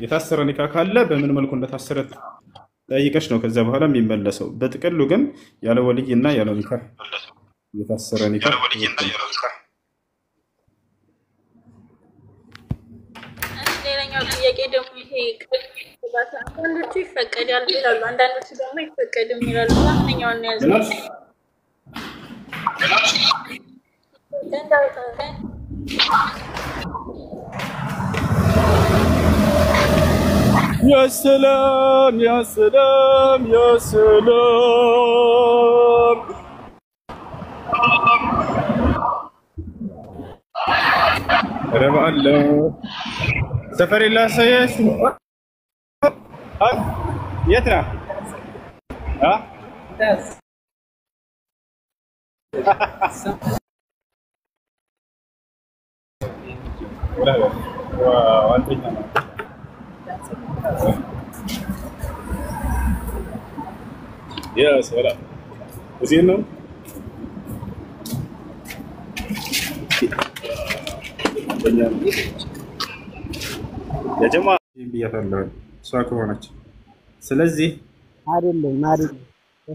የታሰረ ኒካ ካለ በምን መልኩ እንደታሰረ ጠይቀሽ ነው ከዛ በኋላ የሚመለሰው። በጥቅሉ ግን ያለ ወልይና ያለ ኒካ የታሰረ ኒካ ሌላኛው ጥያቄ ደግሞ ይሄ አንዳንዶቹ ይፈቀዳል ይላሉ፣ አንዳንዶቹ ደግሞ አይፈቀድም ይላሉ። ማንኛውን ነው ያዘው? يا سلام يا سلام يا سلام ربع الله سفر الله سيس يتنا ها وانت يا سلام زين ነው የጀማ ብያታለሁ እሷ ከሆነች። ስለዚህ አይደለም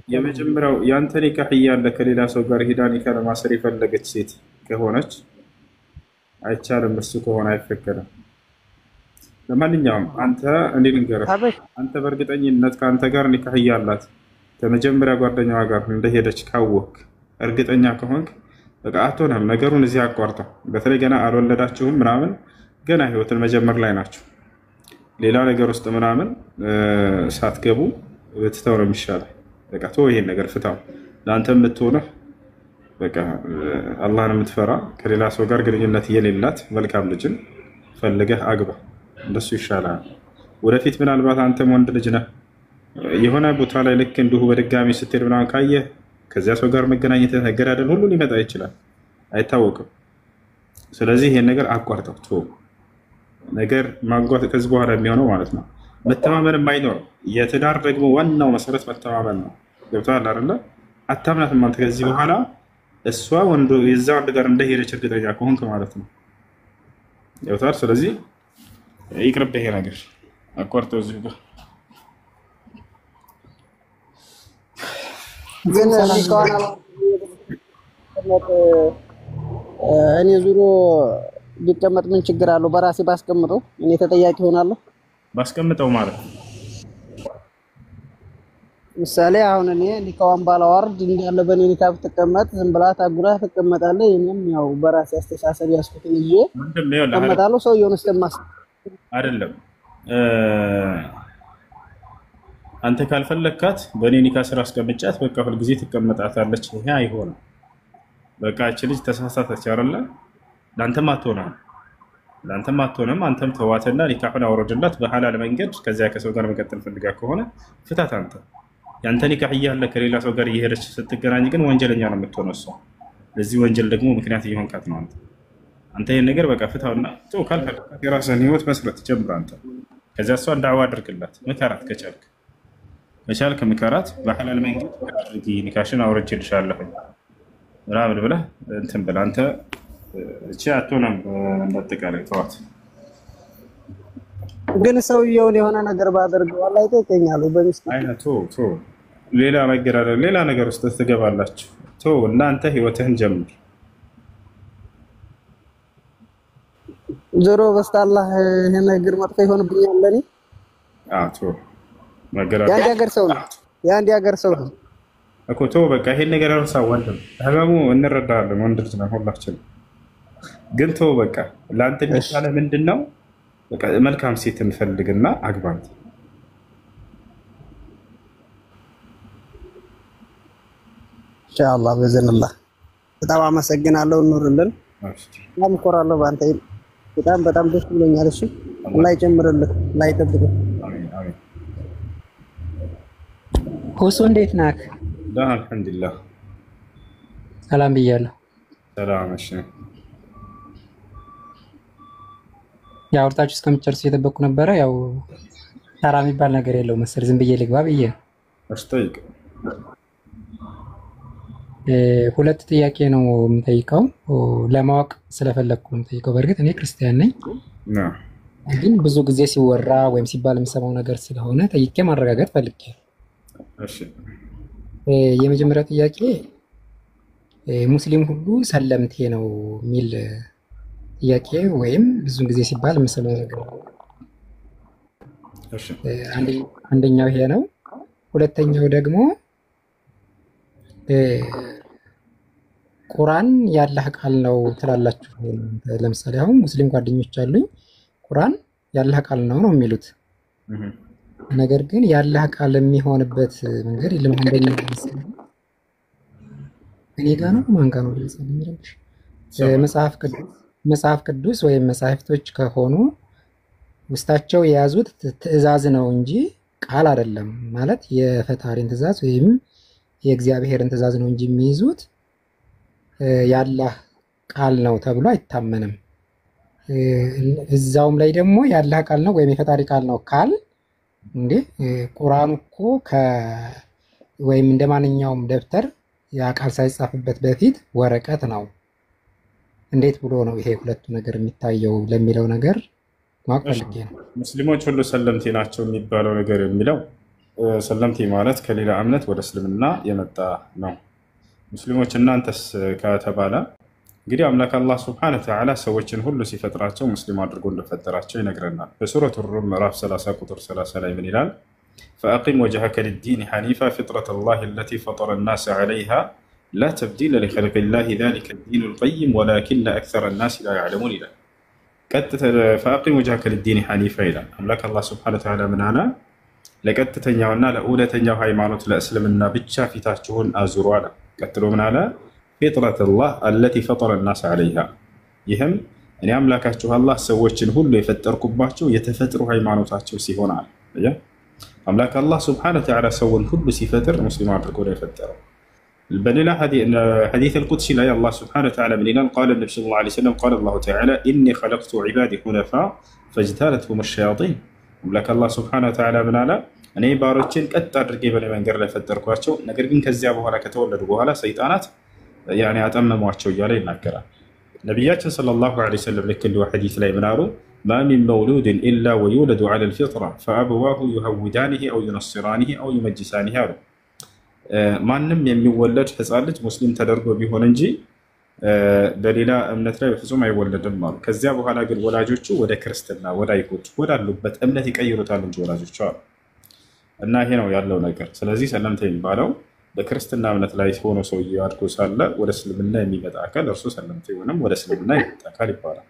የመጀመሪያው ያንተ ኒካህ እያለ ከሌላ ሰው ጋር ሄዳ ኒካህ ለማሰር የፈለገች ሴት ከሆነች አይቻልም። እሱ ከሆነ አይፈቀድም። ለማንኛውም አንተ እኔ ልንገርህ፣ አንተ በእርግጠኝነት ከአንተ ጋር ኒካህ እያላት ከመጀመሪያ ጓደኛዋ ጋር እንደሄደች ካወቅክ እርግጠኛ ከሆንክ በቃ አትሆንም። ነገሩን እዚህ አቋርጠው። በተለይ ገና አልወለዳችሁም ምናምን ገና ህይወትን መጀመር ላይ ናቸው። ሌላ ነገር ውስጥ ምናምን ሳትገቡ ብትተው ነው የሚሻለው። በቃ ተው፣ ይሄን ነገር ፍታው። ለአንተ የምትሆነህ በቃ አላህን የምትፈራ ከሌላ ሰው ጋር ግንኙነት የሌላት መልካም ልጅን ፈልገህ አግባ። እንደሱ ይሻላል። ወደፊት ምናልባት አንተም ወንድ ልጅ ነህ የሆነ ቦታ ላይ ልክ እንዲሁ በድጋሚ ስትሄድ ምናምን ካየህ ከዚያ ሰው ጋር መገናኘት መገዳደል ሁሉ ሊመጣ ይችላል፣ አይታወቅም። ስለዚህ ይሄን ነገር አቋርጠው ተው። ነገር ማጓት ከዚህ በኋላ የሚሆነው ማለት ነው መተማመን የማይኖር የትዳር ደግሞ ዋናው መሰረት መተማመን ነው። ገብቶሃል አይደለ? አታምናትም አንተ ከዚህ በኋላ እሷ ወንዱ የዛ ወንድ ጋር እንደሄደች እርግጠኛ ከሆንክ ማለት ነው። ገብቶሃል? ስለዚህ ይቅርብ ይሄ ነገር አቋርጠው እዚህ ጋር ግን እኔ ዙሮ ቢቀመጥ ምን ችግር አለው? በራሴ ባስቀምጠው እኔ ተጠያቂ ሆናለሁ። ባስቀምጠው ማለት ምሳሌ አሁን እኔ ኒካዋን ባላወርድ እንዳለ በኔ ኒካ ብትቀመጥ ዝም ብላ ታጉራ ትቀመጣለህ። እኔም ያው በራሴ አስተሳሰብ ያስኩትን ይዤ እቀመጣለሁ። ሰውየውን እስከማስ አይደለም አንተ ካልፈለካት በእኔ ኒካ ስራ አስቀምጫት በቃ ሁል ጊዜ ትቀመጣታለች። ይሄ አይሆንም። በቃ እቺ ልጅ ተሳሳተች አይደለ? ላንተም አትሆንም። አንተም ተዋትና ኒካሁን አውርድላት በሐላል መንገድ። ከዚያ ከሰው ጋር መቀጠል ፈልጋ ከሆነ ፍታት። አንተ ያንተ ኒካህ እያለ ከሌላ ሰው ጋር እየሄደች ስትገናኝ ግን ወንጀለኛ ነው የምትሆነው እሷ። ለዚህ ወንጀል ደግሞ ምክንያት እየሆንካት ነው አንተ ይሄን ነገር በቃ ፍታውና ተው። ካልፈለካት የራስህን ህይወት መስረት ጀምር አንተ። ከዚያ እሷን ዳዕዋ አድርግላት፣ ምከራት። ከቻልክ ምከራት በሐላል መንገድ አድርጊ። ኒካሽን አውርጄልሻለሁ ምናምን ብለህ እንትን ብለህ አንተ እቺ አትሆንም። እንዳጠቃላይ ተዋት። ግን ሰውየውን የሆነ ነገር ባደርገው አላህ ይጠይቀኛል። በሚስት አይነቱ ሌላ መገዳደል ሌላ ነገር ውስጥ ትገባላችሁ። ተው እናንተ ህይወትህን ጀምር። ዞሮ በስታላህ ይሄ ነገር መጥፎ ይሆንብኛል ለኔ። አቶ መገዳደል የአንድ ሀገር ሰው ነው እኮ። ተው በቃ ይሄን ነገር እርሳው ወንድም። ህመሙ እንረዳለን፣ ወንድ ልጅ ነው ሁላችንም። ግን ተው በቃ ለአንተ የሚሻለ ምንድን ነው? በቃ መልካም ሴት እንፈልግና አግባት። ኢንሻአላህ በዘንላህ። በጣም አመሰግናለሁ። ኑርልን። በጣም እኮራለሁ በአንተ። በጣም ደስ ብሎኛል። እሺ አላህ ይጨምርልህ፣ አላህ ይጠብቅህ። አሜን አሜን። ሁሱ እንዴት ናክ? ደህና አልሐምዱሊላህ። ሰላም ብያለሁ። ሰላም። እሺ ያው አውርታችሁ እስከምትጨርሱ እየጠበቅኩ ነበረ። ያው ተራ የሚባል ነገር የለው መሰል ዝም ብዬ ልግባ ብዬ ነው። እሺ ጠይቅ። ሁለት ጥያቄ ነው የምጠይቀው፣ ለማወቅ ስለፈለግኩ ነው የምጠይቀው። በእርግጥ እኔ ክርስቲያን ነኝ። ግን ብዙ ጊዜ ሲወራ ወይም ሲባል የምሰማው ነገር ስለሆነ ጠይቄ ማረጋገጥ ፈልጌ። እሺ የመጀመሪያው ጥያቄ ሙስሊም ሁሉ ሰለምቴ ነው የሚል ጥያቄ ወይም ብዙ ጊዜ ሲባል የምሰማው ነገር ነው። እሺ አንደኛው ይሄ ነው። ሁለተኛው ደግሞ ቁርአን ያላህ ቃል ነው ትላላችሁ። ለምሳሌ አሁን ሙስሊም ጓደኞች አሉኝ ቁርአን ያላህ ቃል ነው የሚሉት። ነገር ግን ያላህ ቃል የሚሆንበት መንገድ የለም። አንደኛ እኔ ጋር ነው ማን ጋር ነው የሚረብሽ? መጽሐፍ ቅዱስ ወይም መጽሐፍቶች ከሆኑ ውስጣቸው የያዙት ትእዛዝ ነው እንጂ ቃል አይደለም። ማለት የፈጣሪን ትእዛዝ ወይም የእግዚአብሔርን ትእዛዝ ነው እንጂ የሚይዙት ያላህ ቃል ነው ተብሎ አይታመንም። እዛውም ላይ ደግሞ ያላህ ቃል ነው ወይም የፈጣሪ ቃል ነው ካል እንዴ ቁርአኑ እኮ ወይም እንደ ማንኛውም ደብተር ያ ቃል ሳይጻፍበት በፊት ወረቀት ነው። እንዴት ብሎ ነው ይሄ ሁለቱ ነገር የሚታየው ለሚለው ነገር ማወቅ ፈልጌ ነው። ሙስሊሞች ሁሉ ሰለምቴ ናቸው የሚባለው ነገር የሚለው ሰለምቴ ማለት ከሌላ እምነት ወደ እስልምና የመጣ ነው። ሙስሊሞች እናንተስ ከተባለ እንግዲህ አምላክ አላህ ሱብሓነሁ ወተዓላ ሰዎችን ሁሉ ሲፈጥራቸው ሙስሊም አድርጎ እንደፈጠራቸው ይነግረናል። በሱረቱ ሩም ምዕራፍ 30 ቁጥር 30 ላይ ምን ይላል? ፈአቂም ወጅሀከ ሊዲን ሐኒፋ ፊጥረተላሂ አለቲ ፈጠረ ናሰ ዐለይሃ ላ ተብዲለ ሊኸልቂላሂ ዛሊከ ዲኑል ቀይም ወላኪነ አክሰረ ናሲ ላ ያዕለሙን ይላል። ፈአቂም ወጅሀከ ሊዲን ሐኒፋ ይላል አምላክ አላህ ሱብሓነሁ ወተዓላ ምን አለ? ለቀጥተኛውና ለእውነተኛው ሃይማኖት ለእስልምና ብቻ ፊታችሁን አዙሩ አለ። ቀጥሎ ምን አለ? ፊጥረተላህ አለቲ ፈጠረ ናስ ዐለይሃ፣ ይህም እኔ አምላካችሁ አላህ ሰዎችን ሁሉ የፈጠርኩባቸው የተፈጥሮ ሃይማኖታቸው ሲሆን አለ። አምላክ አላህ ሱብሓነሁ ወተዓላ ሰውን ሁሉ ሲፈጥር ሙስሊም አድርጎ ነው የፈጠረው። በሌላ ሐዲስ አልቁድሲ ላይ አላህ ሱብሓነሁ ወተዓላ ምን ይላል? ቃለ ነብዩ ሰለላሁ ዐለይሂ ወሰለም ቃለ አላሁ ተዓላ ኢኒ ኸለቅቱ ዒባዲ ሁነፋ ፈጅተለትሁም ሸያጢን። አምላክ አላህ ሱብሓነሁ ወተዓላ ምን አለ? እኔ ባሮችን ቀጥ አድርጌ በእኔ መንገድ ላይ ፈጠርኳቸው፣ ነገር ግን ከዚያ በኋላ ከተወለዱ በኋላ ሰይጣናት አጠመሟቸው እያለ ይናገራል። ነቢያችን ሰለላሁ ዐለይሂ ወሰለም ልክ እንዲሁ ሐዲስ ላይ ምን አሉ? ማ ሚን መውሉድን ኢላ ወዩለዱ ዐለል ፊጥራ ፈአበዋሁ ዩሀውዳኒሂ አው ዩነስራኒሂ አው ዩመጅሳኒሂ አሉ። ማንም የሚወለድ ሕፃን ልጅ ሙስሊም ተደርጎ ቢሆን እንጂ በሌላ እምነት ላይ በፍጹም አይወለድም አሉ። ከዚያ በኋላ ግን ወላጆቹ ወደ ክርስትና ወደ አይሁድ ወዳሉበት እምነት ይቀይሩታል እንጂ ወላጆቹ አሉ። እና ይሄ ነው ያለው ነገር። ስለዚህ ሰለምቴ የሚባለው በክርስትና እምነት ላይ ሆኖ ሰውዬው አድጎ ሳለ ወደ እስልምና የሚመጣ አካል እርሱ ሰለምቴ ወይም ወደ እስልምና የሚመጣ አካል ይባላል።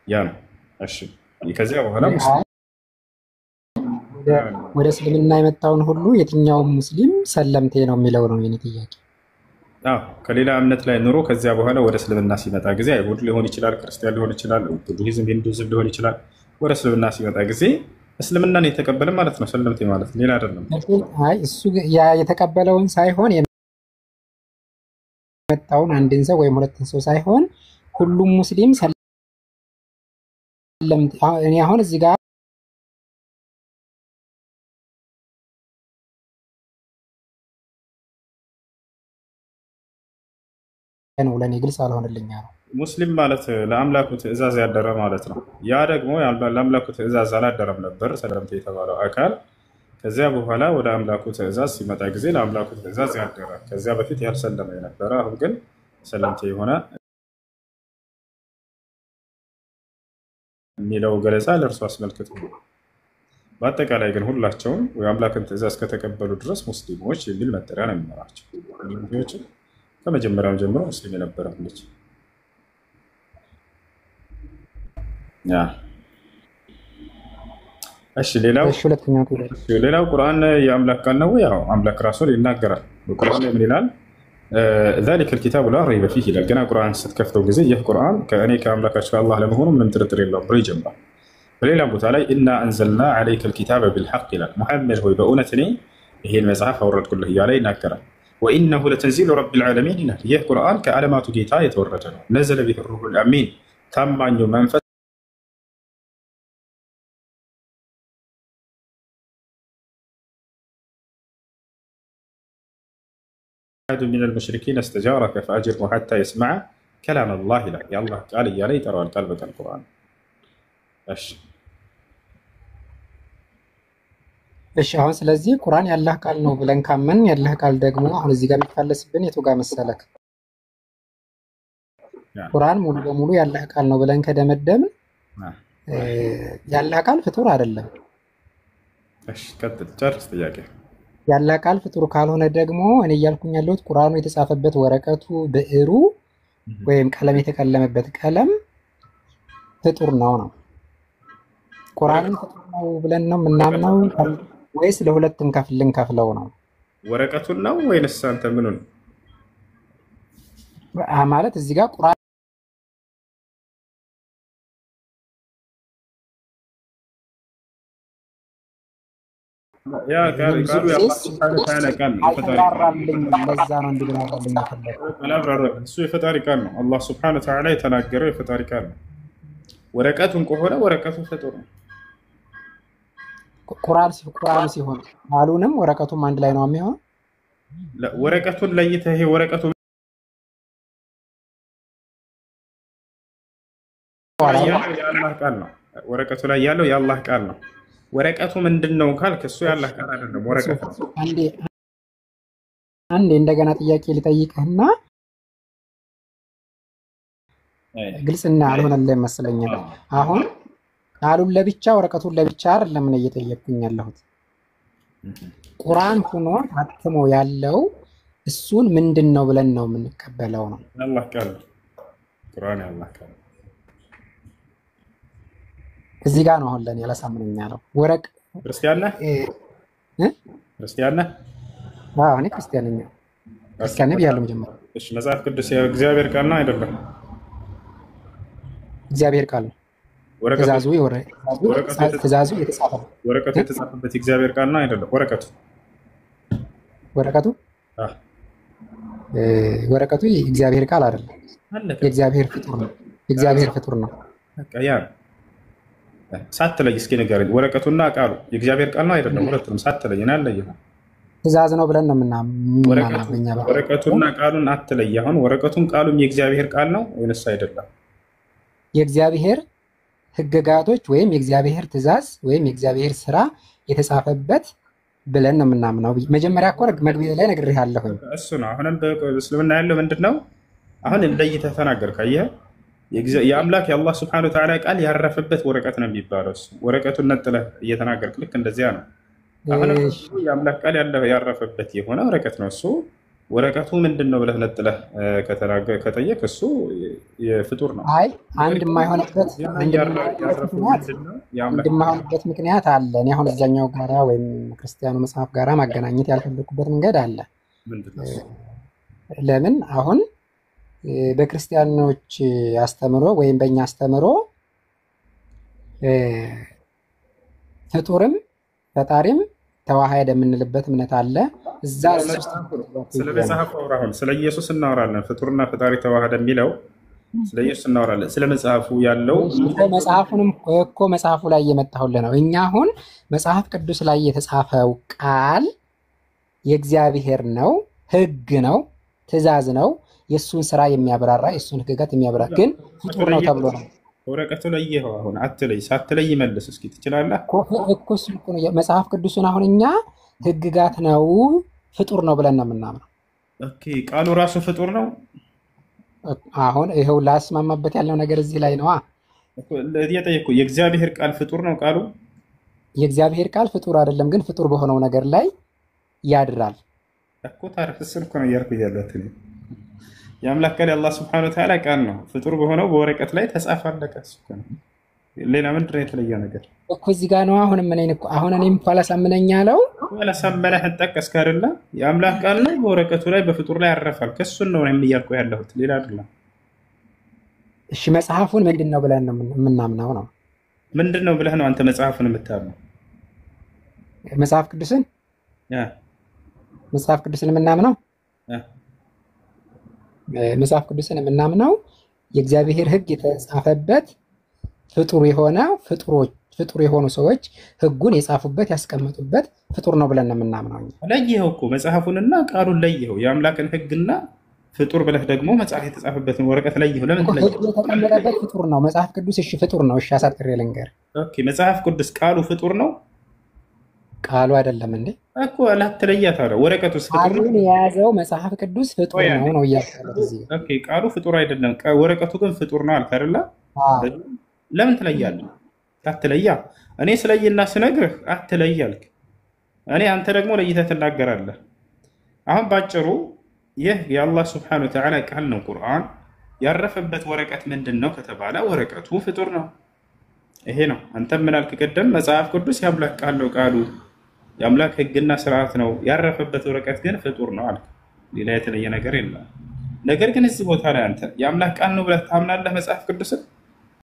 ያ ነው። እሺ ከዚያ በኋላ ወደ እስልምና የመጣውን ሁሉ የትኛውም ሙስሊም ሰለምቴ ነው የሚለው ነው የኔ ጥያቄ። ከሌላ እምነት ላይ ኑሮ ከዚያ በኋላ ወደ እስልምና ሲመጣ ጊዜ አይሁድ ሊሆን ይችላል፣ ክርስቲያን ሊሆን ይችላል፣ ቡድሂዝም ሂንዱይዝም ሊሆን ይችላል። ወደ እስልምና ሲመጣ ጊዜ እስልምናን የተቀበለ ማለት ነው ሰለምቴ ማለት፣ ሌላ አይደለም። አይ እሱ ያ የተቀበለውን ሳይሆን የመጣውን አንድን ሰው ወይም ሁለትን ሰው ሳይሆን ሁሉም ሙስሊም ሰለምቴ። እኔ አሁን እዚህ ጋር ነው ለኔ ግልጽ አልሆነልኝ ነው። ሙስሊም ማለት ለአምላኩ ትእዛዝ ያደረ ማለት ነው። ያ ደግሞ ለአምላኩ ትእዛዝ አላደረም ነበር ሰለምቴ የተባለው አካል። ከዚያ በኋላ ወደ አምላኩ ትእዛዝ ሲመጣ ጊዜ ለአምላኩ ትእዛዝ ያደረ፣ ከዚያ በፊት ያልሰለመ የነበረ አሁን ግን ሰለምቴ የሆነ የሚለው ገለጻ ለእርሱ አስመልክቶ ነው። በአጠቃላይ ግን ሁላቸውም የአምላክን ትእዛዝ ከተቀበሉ ድረስ ሙስሊሞች የሚል መጠሪያ ነው የሚኖራቸው። ከመጀመሪያው ጀምሮ ሙስሊም የነበረ ልጅ እሺ ሌላው ቁርአን የአምላክ ቃል ነው። ያው አምላክ ራሱ ይናገራል። በቁርአን ላይ ምን ይላል? ذلك الكتاب لا ريب فيه ይላል። ገና ቁርአን ስትከፍተው ጊዜ ይህ ቁርአን ከእኔ ከአምላካችሁ ከአላህ ለመሆኑ ምንም ጥርጥር የለውም ብሎ ይጀምራል። በሌላም ቦታ ላይ ኢና አንዘልና عليك الكتاب بالحق ይላል። ሙሐመድ ሆይ በእውነት እኔ ይሄን መጽሐፍ አወረድኩልህ እያለ ይናገራል። ወኢነሁ ለተንዚሉ ረቢል ዓለሚን ይላል። ይህ ቁርአን ከዓለማቱ ጌታ የተወረደ ነው። ነዘለ ቢሂ ሩሑል አሚን ታማኙ መንፈስ ሚነል ሙሽሪኪን እስተጃረከ ፈአጅርሁ ሐታ የስመዐ ከላም አላህ ይላል። የአላህ ቃል እያለ ይጠራዋል ቃል በቃል ቁርአን። እሺ እሺ አሁን ስለዚህ ቁርአን ያላህ ቃል ነው ብለን ካመን ያላህ ቃል ደግሞ አሁን እዚህ ጋር የሚፋለስብን የቱ ጋር መሰለክ? ቁርአን ሙሉ በሙሉ ያላህ ቃል ነው ብለን ከደመደምን ያላህ ቃል ፍጡር አይደለም። እሺ ቀጥል፣ ጨርስ ጥያቄ። ያላህ ቃል ፍጡር ካልሆነ ደግሞ እኔ እያልኩኝ ያለሁት ቁርአኑ የተጻፈበት ወረቀቱ፣ ብዕሩ ወይም ቀለም የተቀለመበት ቀለም ፍጡር ነው። ቁርአንን ፍጡር ነው ብለን ነው የምናምነው ወይስ ለሁለቱም ከፍለው ነው? ወረቀቱን ነው ወይንስ አንተ ምኑን? ማለት እዚህ ጋር ቁርአን ያ ቃሉ የአላህ ሱብሓነሁ ወተዓላ ቃል ነው። አልተብራራልኝ፣ ለዛ ነው እንዲብራራልኝ የፈለኩት። እሱ የፈጣሪ ቃል ነው። አላህ ሱብሓነሁ ወተዓላ የተናገረው የፈጣሪ ቃል ነው። ወረቀቱን ከሆነ ወረቀቱ ፍጡር ነው። ቁርአን ሲሆን ቃሉንም ወረቀቱም አንድ ላይ ነው የሚሆን። ወረቀቱን ለይተህ ይሄ ወረቀቱ የአላህ ቃል ነው። ወረቀቱ ላይ ያለው የአላህ ቃል ነው። ወረቀቱ ምንድነው ካልክ እሱ ያላህ ቃል አይደለም፣ ወረቀቱ ነው። አንዴ እንደገና ጥያቄ ልጠይቅህና ግልጽና አልሆነልህም መሰለኝ። አሁን ቃሉን ለብቻ ወረቀቱን ለብቻ አይደለም ነው እየጠየቅኩኝ ያለሁት። ቁርአን ሆኖ ታትሞ ያለው እሱን ምንድነው ብለን ነው የምንቀበለው ነው? አላህ ቃል ነው። ቁርአን ያላህ ቃል ነው። እዚህ ጋር ነው አሁን ለኔ ያላሳምነኝ ያለው። ወረቅ ክርስቲያን ነህ? ክርስቲያን ነህ? አዎ እኔ ክርስቲያን ነኝ። ክርስቲያን ነኝ ብያለሁ መጀመሪያ። እሺ መጽሐፍ ቅዱስ የእግዚአብሔር ቃል ነው አይደለም? እግዚአብሔር ቃል ነው። ትእዛዙ የተጻፈ ነው። ወረቀቱ የተጻፈበት የእግዚአብሔር ቃል ነው አይደለም? ወረቀቱ የእግዚአብሔር ቃል አይደለም። የእግዚአብሔር ፍጡር ነው። የእግዚአብሔር ፍጡር ነው። በቃ ያ ሳትለይ እስኪ ንገረኝ። ወረቀቱና ቃሉ የእግዚአብሔር ቃል ነው አይደለም? ሁለቱንም ሳትለይ እኔ አልለይም። ትእዛዝ ነው ብለን ነው የምናምነው። ወረቀቱና ቃሉን አትለይ። አሁን ወረቀቱን ቃሉም የእግዚአብሔር ቃል ነው ወይንስ አይደለም? የእግዚአብሔር ሕግጋቶች ወይም የእግዚአብሔር ትእዛዝ ወይም የእግዚአብሔር ስራ የተጻፈበት ብለን ነው የምናምነው። መጀመሪያ እኮ መግቢያ ላይ ነግሬሃለሁኝ። እሱ ነው። አሁንም በእስልምና ያለው ምንድን ነው? አሁን እንደይተህ ተናገርክ። አየህ፣ የአምላክ የአላህ ሱብሓነሁ ወተዓላ ቃል ያረፈበት ወረቀት ነው የሚባለው። እሱ ወረቀቱን ነጥለህ እየተናገርክ ልክ እንደዚያ ነው። አሁንም የአምላክ ቃል ያረፈበት የሆነ ወረቀት ነው። እሱ ወረቀቱ ምንድን ነው ብለህ ነጥለህ ከጠየቅ እሱ ፍጡር ነው። አይ አንድ የማይሆንበት ምክንያት አለ። እኔ አሁን እዛኛው ጋራ ወይም ክርስቲያኑ መጽሐፍ ጋራ ማገናኘት ያልፈለኩበት መንገድ አለ። ለምን አሁን በክርስቲያኖች አስተምሮ ወይም በእኛ አስተምሮ ፍጡርም ፈጣሪም ተዋሃደ የምንልበት እምነት አለ። እዛ ስለ መጽሐፉ አሁን ስለ ኢየሱስ እናወራለን። ፍጡርና ፈጣሪ ተዋሃደ የሚለው ስለ ኢየሱስ እናወራለን። ስለ መጽሐፉ ያለው መጽሐፉንም እኮ መጽሐፉ ላይ እየመጣሁልህ ነው። እኛ አሁን መጽሐፍ ቅዱስ ላይ የተጻፈው ቃል የእግዚአብሔር ነው፣ ሕግ ነው፣ ትእዛዝ ነው። የእሱን ስራ የሚያብራራ የእሱን ሕግጋት የሚያብራራ ግን ፍጡር ነው ተብሎ ነው። ወረቀቱ ላይ ይኸው አሁን አትለይ፣ ሳትለይ መልስ እስኪ ትችላለህ እኮ መጽሐፍ ቅዱስን አሁን እኛ ሕግጋት ነው ፍጡር ነው ብለን ነው የምናምነው። ኦኬ ቃሉ ራሱ ፍጡር ነው። አሁን ይኸው ላስማማበት ያለው ነገር እዚህ ላይ ነዋ። የጠየኩ የእግዚአብሔር ቃል ፍጡር ነው። ቃሉ የእግዚአብሔር ቃል ፍጡር አይደለም፣ ግን ፍጡር በሆነው ነገር ላይ ያድራል እኮ። ታሪክ እኮ ነው እያልኩ ያለሁት የአምላክ ቃል የአላህ ሱብሓነሁ ወተዓላ ቃል ነው። ፍጡር በሆነው በወረቀት ላይ ተጻፈ፣ አለቀ። ሌላ ምንድን ነው የተለየ ነገር እኮ እዚህ ጋር ነው። አሁን እኔም እኮ አላሳምነኝ ያለው አላሳመነህ ጠቀስክ አይደለ? የአምላክ ቃል ነው፣ በወረቀቱ ላይ በፍጡር ላይ ያረፋል። ከሱን ነው እያልኩ ያለሁት ሌላ አይደለም። እሺ መጽሐፉን ምንድን ነው ብለን ነው የምናምነው ነው? ምንድን ነው ብለህ ነው አንተ መጽሐፉን የምታምነው? መጽሐፍ ቅዱስን የምናምነው መጽሐፍ ቅዱስን የምናምነው የእግዚአብሔር ሕግ የተጻፈበት ፍጡር የሆኑ ሰዎች ሕጉን የጻፉበት ያስቀመጡበት ፍጡር ነው ብለን ነው የምናምነው። ለይኸው እኮ መጽሐፉንና ቃሉን ለይኸው። የአምላክን ሕግና ፍጡር ብለህ ደግሞ መጽሐፍ የተጻፈበትን ወረቀት ለይኸው። ለምን የተቀመጠበት ፍጡር ነው መጽሐፍ ቅዱስ? እሺ ፍጡር ነው። እሺ አሳጥሬ ልንገር። ኦኬ መጽሐፍ ቅዱስ ቃሉ ፍጡር ነው። ቃሉ አይደለም እንዴ እኮ ላትለያት አለ። ወረቀቱስ ፍጡር ነው? ቃሉን የያዘው መጽሐፍ ቅዱስ ፍጡር ነው እያልኩት እዚህ ጋር። ኦኬ ቃሉ ፍጡር አይደለም፣ ወረቀቱ ግን ፍጡር ነው አልክ አይደለ? ለምን ትለያለህ? አትለያ። እኔ ስለይና ስነግርህ አትለይ አልክ። አንተ ደግሞ ለይተህ ትናገራለህ። አሁን ባጭሩ ይህ የአላህ ስብሐነሁ ወተዓላ ቃል ነው። ቁርአን ያረፈበት ወረቀት ምንድን ነው ከተባለ ወረቀቱ ፍጡር ነው። ይሄ ነው። አንተም ምን አልክ ቅድም? መጽሐፍ ቅዱስ የአምላክ ቃል ነው፣ ቃሉ የአምላክ ሕግና ስርዓት ነው። ያረፈበት ወረቀት ግን ፍጡር ነው አልክ። ሌላ የተለየ ነገር የለም። ነገር ግን እዚህ ቦታ ላይ አንተ የአምላክ ቃል ነው ብለህ ታምናለህ መጽሐፍ ቅዱስን?